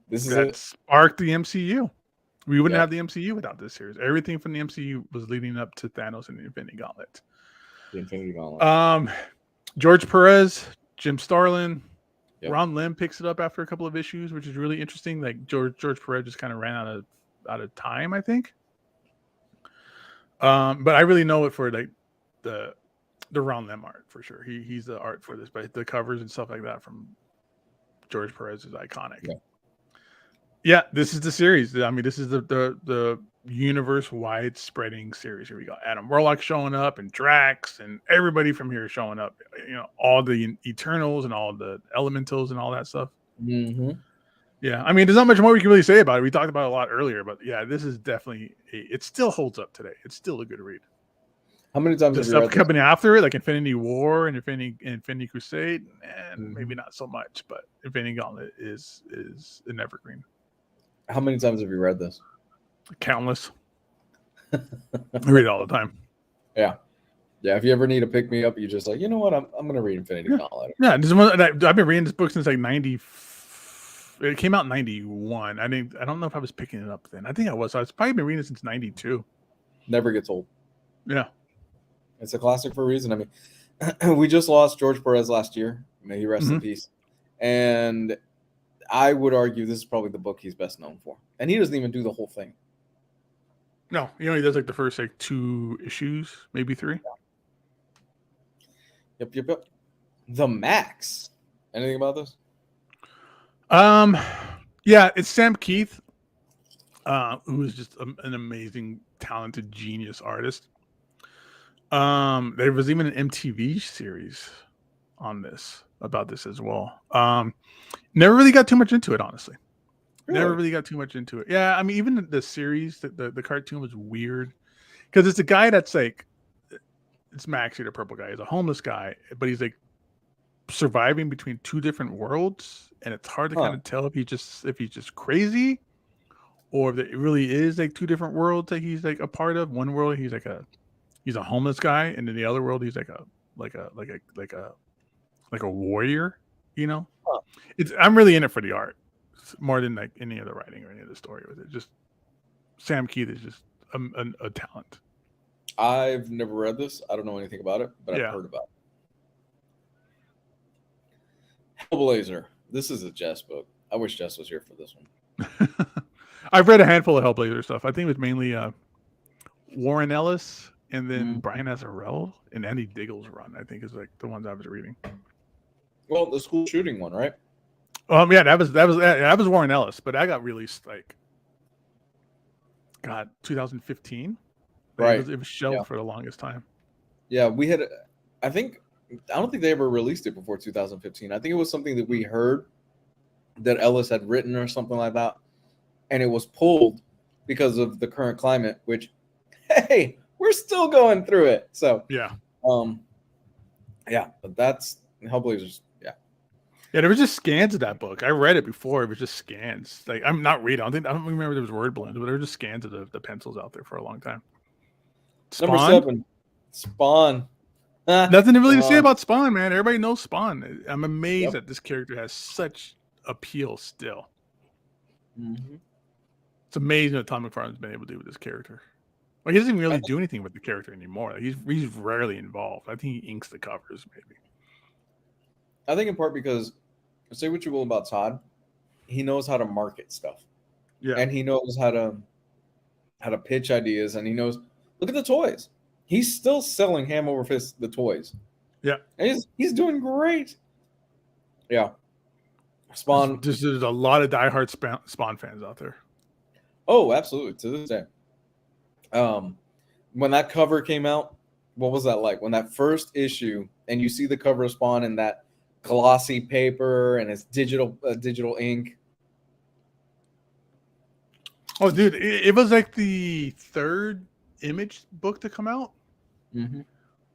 This is that it. sparked the MCU. We wouldn't Yeah. have the MCU without this series. Everything from the MCU was leading up to Thanos and the Infinity Gauntlet. The Infinity Gauntlet. George Perez, Jim Starlin, Yep. Ron Lim picks it up after a couple of issues, which is really interesting. Like George Perez just kind of ran out of time, I think. But I really know it for like the Ron Lim art for sure. He's the art for this, but the covers and stuff like that from George Perez is iconic. Yeah, this is the series. I mean, this is the universe-wide spreading series. Here we go. Adam Warlock showing up, and Drax, and everybody from here showing up. All the Eternals and all the Elementals and all that stuff. Mm-hmm. Yeah, I mean, there's not much more we can really say about it. We talked about it a lot earlier, but yeah, this is definitely it still holds up today. It's still a good read. How many times The have you read stuff coming after it, like Infinity War and Infinity Crusade, and maybe not so much, but Infinity Gauntlet is an evergreen. How many times have you read this? Countless. I read it all the time. Yeah. If you ever need to pick me up, you just like, you know what? I'm gonna read Infinity Gauntlet. Yeah, this one, I've been reading this book since like 90. It came out in 91. I don't know if I was picking it up then. I think I was. So I've probably been reading it since 92. Never gets old. Yeah. It's a classic for a reason. I mean, we just lost George Perez last year. May he rest in peace. And I would argue this is probably the book he's best known for. And he doesn't even do the whole thing. No, he does like the first like 2 issues, maybe 3. Yep. The Max. Anything about this? Yeah, it's Sam Keith, who is just an amazing, talented, genius artist. There was even an MTV series on this about this as well. Never really got too much into it, honestly. Really? Never really got too much into it. Yeah, I mean, even the series, the cartoon was weird because it's a guy that's like, it's Maxie, the purple guy. He's a homeless guy, but he's like surviving between 2 different worlds, and it's hard to kind of tell if he's just crazy or if it really is like 2 different worlds that he's like a part of. One world he's a homeless guy, and in the other world he's like a warrior. I'm really in it for the art more than like any of the writing or any of the story with it. Just Sam Keith is just a talent. I've never read this. I don't know anything about it, but I've heard about it. Hellblazer. This is a Jess book. I wish Jess was here for this one. I've read a handful of Hellblazer stuff. I think it was mainly Warren Ellis and then Brian Azzarello and Andy Diggle's run, I think, is like the ones I was reading. Well, the school shooting one, right? Yeah, that was Warren Ellis, but that got released like 2015. Right. It was shelved for the longest time. Yeah, we had. I don't think they ever released it before 2015. I think it was something that we heard that Ellis had written or something like that, and it was pulled because of the current climate. Which, hey, we're still going through it. So yeah, but that's Hellblazers. Yeah, there was just scans of that book. I read it before. It was just scans. Like, I'm not reading. I don't remember there was word blends, but there were just scans of the pencils out there for a long time. Spawn? Number 7, Spawn. Nothing really to say about Spawn, man. Everybody knows Spawn. I'm amazed that this character has such appeal still. Mm-hmm. It's amazing what Tom McFarlane's been able to do with this character. Like, he doesn't even really do anything with the character anymore. Like, he's rarely involved. I think he inks the covers, maybe. I think in part because, say what you will about Todd, he knows how to market stuff. Yeah. And he knows how to pitch ideas, and he knows, look at the toys. He's still selling ham over fist the toys. Yeah. And he's doing great. Yeah. Spawn. There's a lot of diehard Spawn fans out there. Oh, absolutely. To this day. When that cover came out, what was that like? When that first issue, and you see the cover of Spawn in that glossy paper and it's digital ink. Oh, dude, it was like the 3rd Image book to come out. Mm-hmm.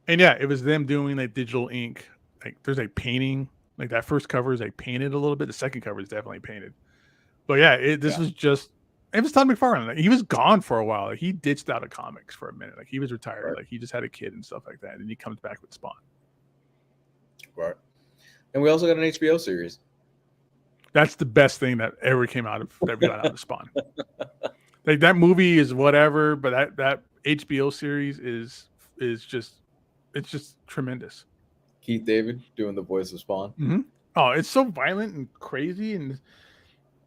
And yeah, it was them doing like digital ink. Like there's like painting. Like that first cover is like painted a little bit. The second cover is definitely painted. But yeah, this was just it was Todd McFarlane. Like, he was gone for a while. Like, he ditched out of comics for a minute. Like, he was retired. Right. Like, he just had a kid and stuff like that. And he comes back with Spawn. Right. And we also got an HBO series. That's the best thing that ever came out of that we got out of Spawn. Like, that movie is whatever, but that HBO series is just, it's just tremendous. Keith David doing the voice of Spawn. Mm-hmm. Oh, it's so violent and crazy, and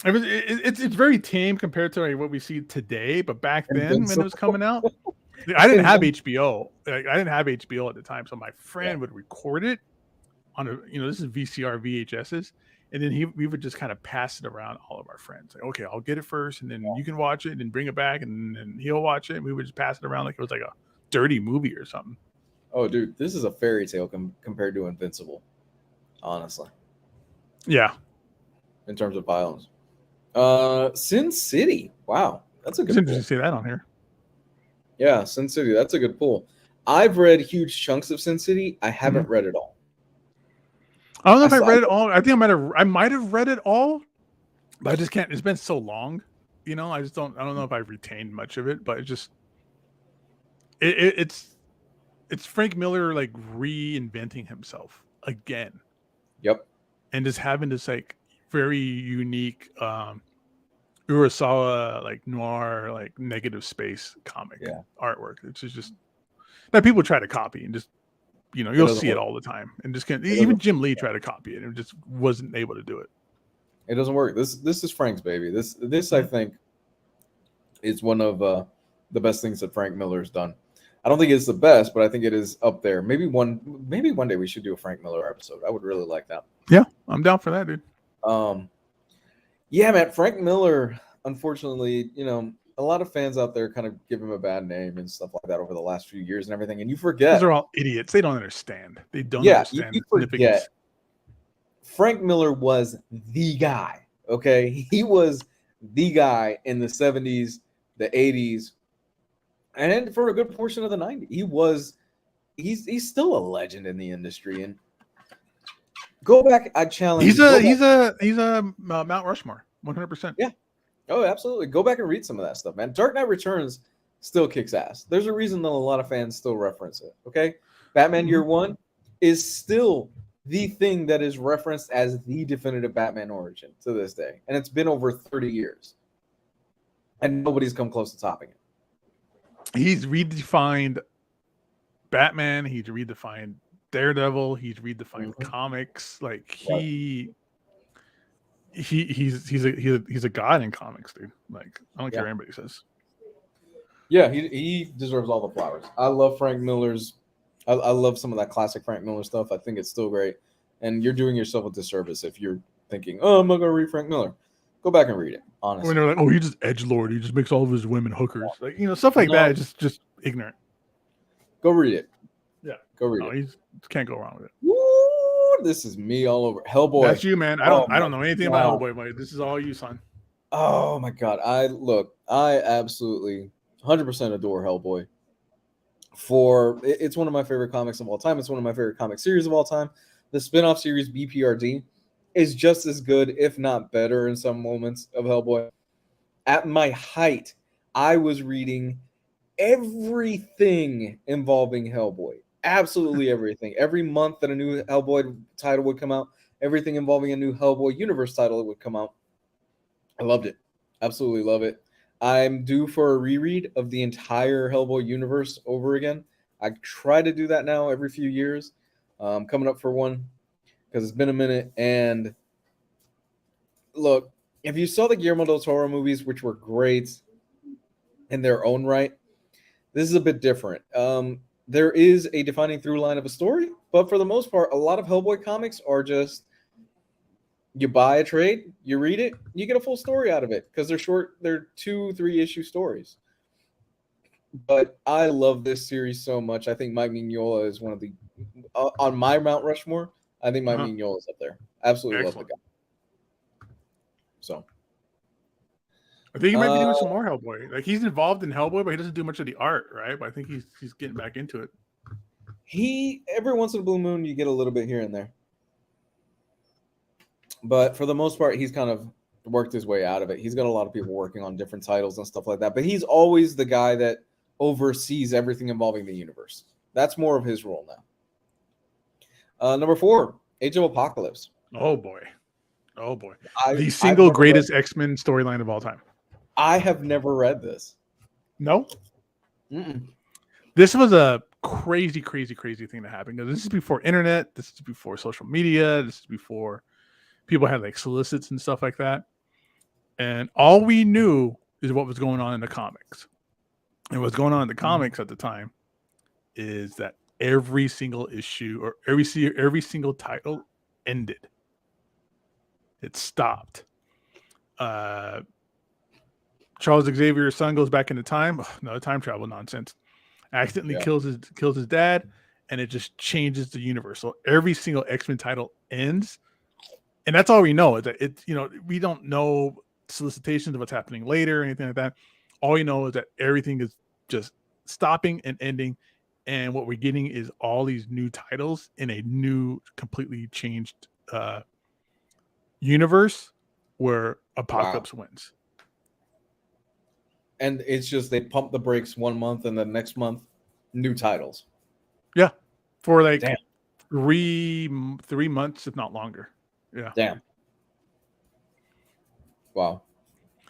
it's very tame compared to like what we see today. But back then, when it was coming out, I didn't have HBO. Like, I didn't have HBO at the time, so my friend would record it on a, this is VCR VHSs, and then we would just kind of pass it around all of our friends. Like, okay, I'll get it first, and then you can watch it, and bring it back, and then he'll watch it. And we would just pass it around like it was like a dirty movie or something. Oh, dude, this is a fairy tale compared to Invincible, honestly. Yeah. In terms of violence. Sin City. Wow. That's a good It's interesting to see that on here. Yeah, Sin City. That's a good pull. I've read huge chunks of Sin City. I haven't read it all. I don't know if I read it all. I think I might have read it all, but I just can't. It's been so long, I don't know if I've retained much of it, but it's Frank Miller like reinventing himself again. Yep. And just having this like very unique Urasawa like noir like negative space comic artwork. It's just that people try to copy and just you'll see it all the time and just can't. Even Jim Lee tried to copy it and just wasn't able to do it. It doesn't work. This is Frank's baby. This I think is one of the best things that Frank Miller's done. I don't think it's the best, but I think it is up there. Maybe one day we should do a Frank Miller episode. I would really like that. Yeah, I'm down for that, dude. Yeah, man. Frank Miller, unfortunately, a lot of fans out there kind of give him a bad name and stuff like that over the last few years and everything. And you forget. Those are all idiots. They don't understand. They don't understand. You forget. Frank Miller was the guy, okay? He was the guy in the 70s, the 80s, and for a good portion of the 90s. He's still a legend in the industry. And go back, I challenge. He's a Mount Rushmore, 100%. Yeah. Oh, absolutely. Go back and read some of that stuff, man. Dark Knight Returns still kicks ass. There's a reason that a lot of fans still reference it. Okay, Batman Year One is still the thing that is referenced as the definitive Batman origin to this day, and it's been over 30 years, and nobody's come close to topping it. He's redefined Batman. He's redefined Daredevil. He's redefined comics. Like he's a god in comics, dude. Like I don't care what anybody says. Yeah, he deserves all the flowers. I love Frank Miller's. I love some of that classic Frank Miller stuff. I think it's still great. And you're doing yourself a disservice if you're thinking, "Oh, I'm not gonna read Frank Miller." Go back and read it. Honestly, when they're like, "Oh, he just edgelord. He just makes all of his women hookers." Like stuff like that. Just ignorant. Go read it. Yeah, go read it. He can't go wrong with it. Woo, this is me all over. Hellboy. That's you, man. I don't know anything about Hellboy, but this is all you, son. Oh my god. I absolutely 100% adore Hellboy. It's one of my favorite comics of all time. It's one of my favorite comic series of all time. The spin-off series BPRD is just as good, if not better, in some moments of Hellboy. At my height, I was reading everything involving Hellboy. Absolutely everything. Every month that a new Hellboy title would come out, everything involving a new Hellboy universe title would come out. I loved it. Absolutely love it. I'm due for a reread of the entire Hellboy universe over again. I try to do that now every few years. Coming up for one because it's been a minute. And look, if you saw the Guillermo del Toro movies, which were great in their own right, this is a bit different. There is a defining through line of a story, but for the most part, a lot of Hellboy comics are just you buy a trade, you read it, you get a full story out of it because they're short. They're 2-3 issue stories. But I love this series so much. I think Mike Mignola is one of the on my Mount Rushmore. I think Mike Mignola is up there. Absolutely love the guy. So I think he might be doing some more Hellboy. Like he's involved in Hellboy, but he doesn't do much of the art, right? But I think he's getting back into it. Every once in a blue moon, you get a little bit here and there. But for the most part, he's kind of worked his way out of it. He's got a lot of people working on different titles and stuff like that, but he's always the guy that oversees everything involving the universe. That's more of his role now. Number 4, Age of Apocalypse. Oh boy. The I've single never greatest X-Men storyline of all time. I have never read this. No? Mm-mm. This was a crazy thing to happen because this is before internet. This is before social media. This is before people had like solicits and stuff like that. And all we knew is what was going on in the comics. And what's going on in the comics at the time is that every single issue or every single title ended. It stopped. Charles Xavier's son goes back into time. Another time travel nonsense. Accidentally kills his dad, and it just changes the universe. So every single X-Men title ends, and that's all we know. Is that we don't know solicitations of what's happening later or anything like that. All we know is that everything is just stopping and ending, and what we're getting is all these new titles in a new, completely changed universe where Apocalypse wins. And it's just they pump the brakes 1 month, and the next month, new titles. Yeah, for like 3 months, if not longer. Yeah. Damn. Wow.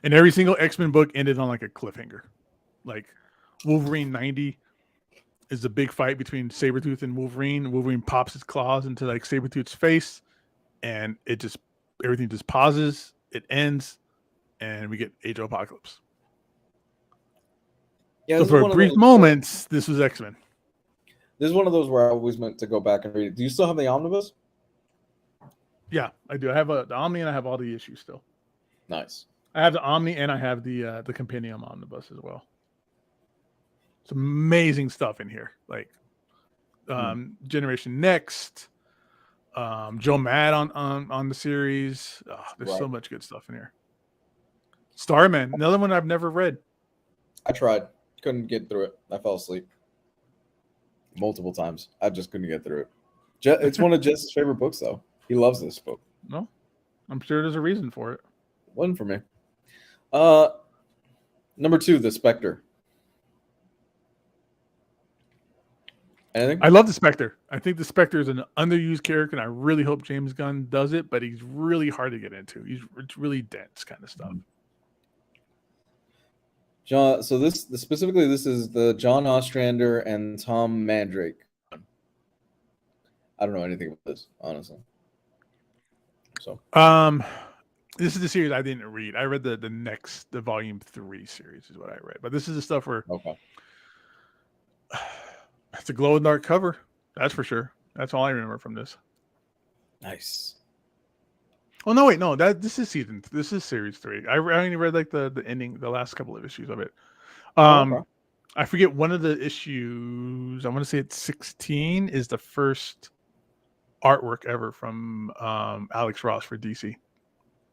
And every single X-Men book ended on like a cliffhanger. Like Wolverine 90 is the big fight between Sabretooth and Wolverine. Wolverine pops his claws into like Sabretooth's face, and everything just pauses. It ends, and we get Age of Apocalypse. Yeah, so for a brief moment, this was X-Men. This is one of those where I always meant to go back and read it. Do you still have the Omnibus? Yeah, I do. I have the Omni, and I have all the issues still. Nice. I have the Omni, and I have the Compendium Omnibus as well. Some amazing stuff in here, like Generation Next, Joe Mad on the series. Oh, there's so much good stuff in here. Starman, another one I've never read. I tried. Couldn't get through it. I fell asleep multiple times. I just couldn't get through it. It's one of Jess's favorite books, though. He loves this book. No, I'm sure there's a reason for it. Wasn't for me. Number 2, The Spectre. Anything? I love the Spectre. I think the Spectre is an underused character, and I really hope James Gunn does it, but he's really hard to get into. It's really dense kind of stuff. John, so this is the John Ostrander and Tom Mandrake. I don't know anything about this, honestly. So this is the series I didn't read. I read the volume 3 series is what I read. But this is the stuff where it's a glow in the dark cover. That's for sure. That's all I remember from this. Nice. Oh no, wait, no. This is series 3. I only read like the ending, the last couple of issues of it. I forget one of the issues. I want to say it's 16 is the first artwork ever from Alex Ross for DC.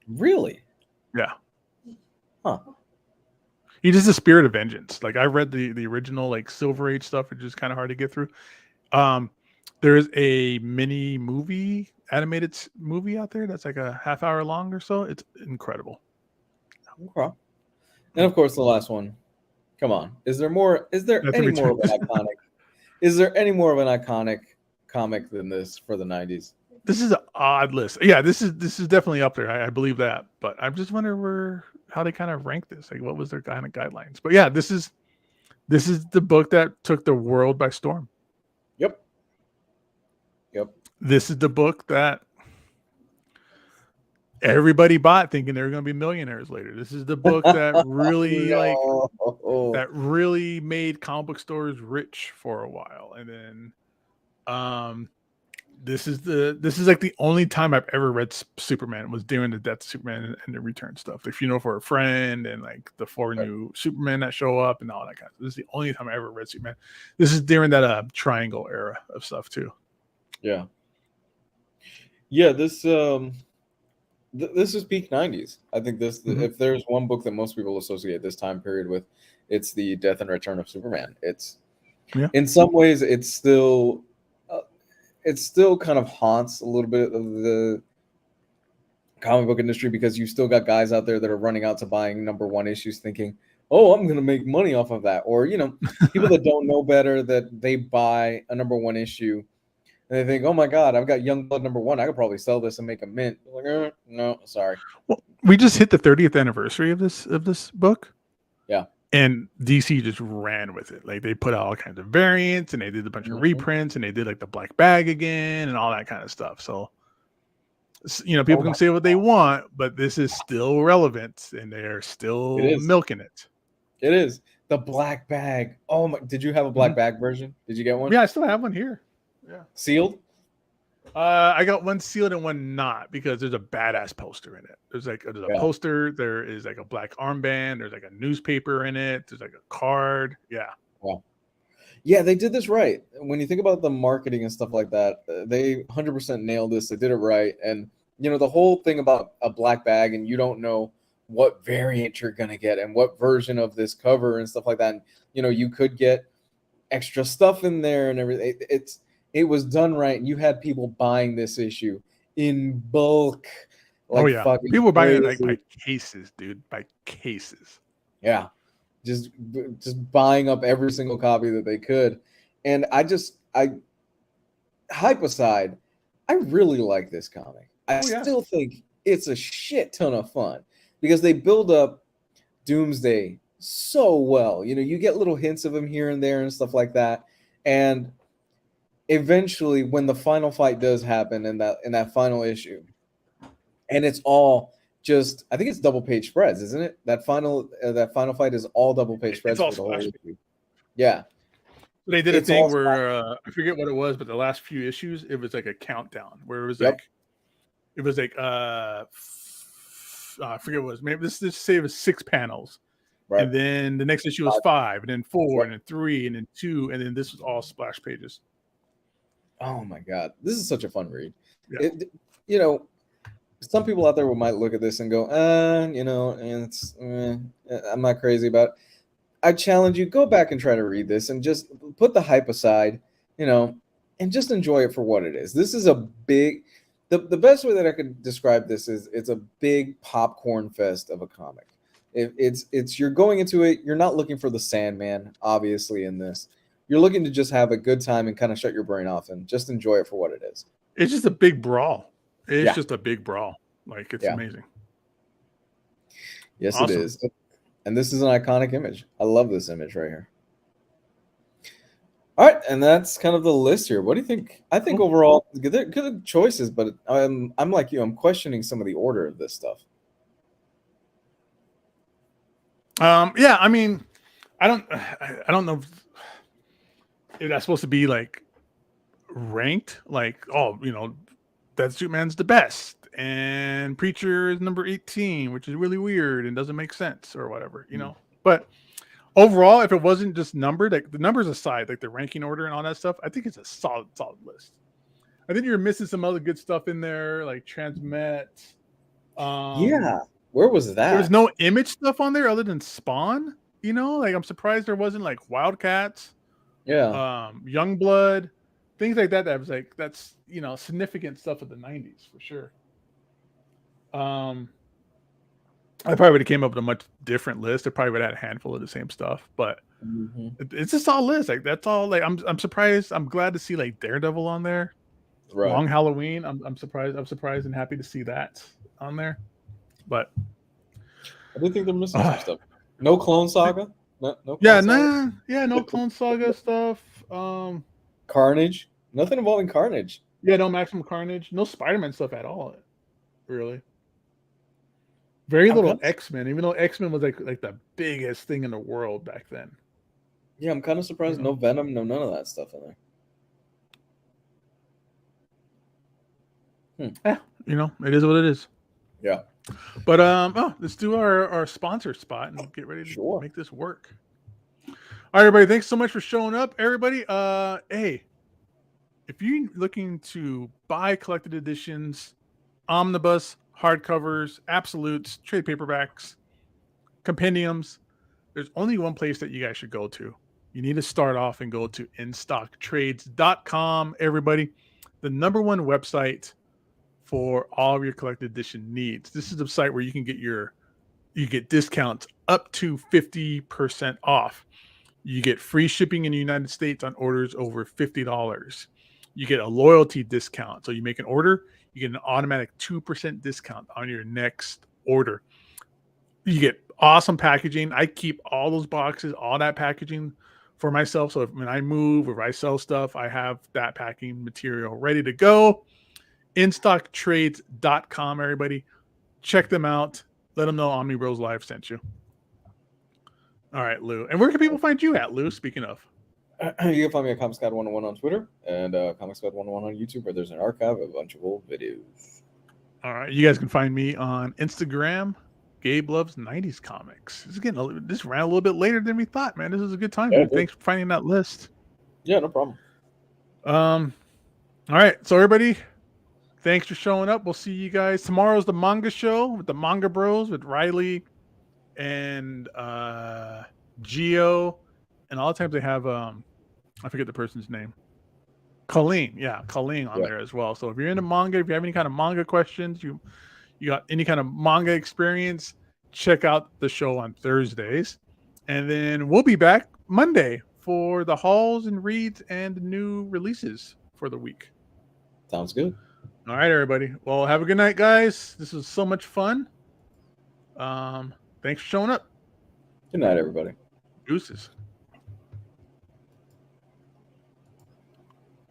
Really? Yeah. Huh. He does the Spirit of Vengeance. Like I read the original like Silver Age stuff, which is kind of hard to get through. There's a mini animated movie out there that's like a half hour long or so. It's incredible. Okay. And of course, the last one. Come on. Is there any more of an iconic? Is there any more of an iconic comic than this for the 90s? This is an odd list. Yeah, this is definitely up there. I believe that, but I'm just wondering how they kind of rank this. Like, what was their kind of guidelines? But yeah, this is the book that took the world by storm. Yep. This is the book that everybody bought thinking they were going to be millionaires later. This is the book that really that really made comic book stores rich for a while. And then this is like the only time I've ever read Superman was during the Death of Superman and the Return stuff. If you know, for a friend and like the 4 new Superman that show up and all that kind of stuff. This is the only time I ever read Superman. This is during that Triangle era of stuff too. Yeah. Yeah, this is peak 90s. I think if there's one book that most people associate this time period with, it's the Death and Return of Superman. In some ways it still kind of haunts a little bit of comic book industry, because you still got guys out there that are running out to buying #1 issues thinking, oh, I'm going to make money off of that. Or, people that don't know better, that they buy a #1 issue and they think, oh my God, I've got Youngblood #1. I could probably sell this and make a mint. Like, no, sorry. Well, we just hit the 30th anniversary of this book. Yeah. And DC just ran with it. Like they put out all kinds of variants and they did a bunch of reprints and they did like the black bag again and all that kind of stuff. So, people can say what they want, but this is still relevant and they're still milking it. It is. The black bag. Oh my, did you have a black bag version? Did you get one? Yeah, I still have one here. Yeah. Sealed? I got one sealed and one not, because there's a badass poster in it. There's a poster. There is like a black armband. There's like a newspaper in it. There's like a card. Yeah. Wow. Yeah, they did this right. When you think about the marketing and stuff like that, they 100% nailed this. They did it right. And, the whole thing about a black bag and you don't know what variant you're going to get and what version of this cover and stuff like that. And, you could get extra stuff in there and everything. It was done right, and you had people buying this issue in bulk. People were buying it like by cases, dude, by cases. Yeah, just buying up every single copy that they could. And hype aside, I really like this comic. I still think it's a shit ton of fun because they build up Doomsday so well. You get little hints of him here and there and stuff like that, and eventually, when the final fight does happen in that final issue, and it's all just, I think it's double page spreads, isn't it? That final fight is all double page spreads for the whole issue. Yeah. They did a thing where I forget what it was, but the last few issues, it was like a countdown where it was I forget what it was. Maybe this say it was 6 panels. Right. And then the next issue was 5, and then 4, and then 3, and then 2, and then this was all splash pages. Oh my God, this is such a fun read. Yeah. Some people out there might look at this and go, I'm not crazy about it. I challenge you, go back and try to read this and just put the hype aside, and just enjoy it for what it is. This is a big, the best way that I could describe this is it's a big popcorn fest of a comic. It's you're going into it, you're not looking for the Sandman, obviously, in this. You're looking to just have a good time and kind of shut your brain off and just enjoy it for what it is. It's just a big brawl. It's just a big brawl. Like, it's amazing. Yes, awesome. It is. And this is an iconic image. I love this image right here. All right, and that's kind of the list here. What do you think? I think overall, they're good choices, but I'm like you. I'm questioning some of the order of this stuff. Yeah, I mean, I don't know if that's supposed to be like ranked, like, that Superman's the best and Preacher is number 18, which is really weird and doesn't make sense or whatever, But overall, if it wasn't just numbered, like the numbers aside, like the ranking order and all that stuff, I think it's a solid list. I think you're missing some other good stuff in there, like Transmet. Where was that? There's no Image stuff on there other than Spawn. Like I'm surprised there wasn't like Wildcats. Yeah. Youngblood, things like that. That was like, that's significant stuff of the 90s for sure. I probably would have came up with a much different list. I probably would have had a handful of the same stuff, but it's a solid list. Like that's all. Like I'm surprised. I'm glad to see like Daredevil on there. Right. Long Halloween. I'm surprised. I'm surprised and happy to see that on there. But I do think they're missing some stuff. No Clone Saga. No Clone Saga stuff. Carnage. Nothing involving Carnage. Yeah, no Maximum Carnage. No Spider-Man stuff at all. Really. Very little X-Men, even though X-Men was like the biggest thing in the world back then. Yeah, I'm kind of surprised. No Venom, none of that stuff in there. Yeah, it is what it is. Yeah. But let's do our sponsor spot and get ready to make this work. All right, everybody, thanks so much for showing up. Everybody, hey, if you're looking to buy collected editions, omnibus, hardcovers, absolutes, trade paperbacks, compendiums, there's only one place that you guys should go to. You need to start off and go to instocktrades.com, everybody. The #1 website for all of your collected edition needs. This is the site where you can get discounts up to 50% off. You get free shipping in the United States on orders over $50. You get a loyalty discount. So you make an order, you get an automatic 2% discount on your next order. You get awesome packaging. I keep all those boxes, all that packaging for myself. So when I move or if I sell stuff, I have that packing material ready to go. InStockTrades.com, everybody. Check them out. Let them know Omnibroslive sent you. All right, Lou. And where can people find you at, Lou? Speaking of, You can find me at ComicsGuide101 on Twitter and ComicsGuide101 on YouTube, where there's an archive of a bunch of old videos. all right, you guys can find me on Instagram. Gabe loves 90s comics. This ran a little bit later than we thought, man. This is a good time. Yeah, Thanks for finding that list. Yeah, no problem. All right, so everybody, thanks for showing up. We'll see you guys. Tomorrow's the manga show with the Manga Bros with Riley and Geo, and all the times they have I forget the person's name. Colleen on there as well. So if you're into manga, if you have any kind of manga questions, you got any kind of manga experience, check out the show on Thursdays. And then we'll be back Monday for the hauls and reads and new releases for the week. Sounds good. All right, everybody. Well, have a good night, guys. This was so much fun. Thanks for showing up. Good night, everybody. Deuces.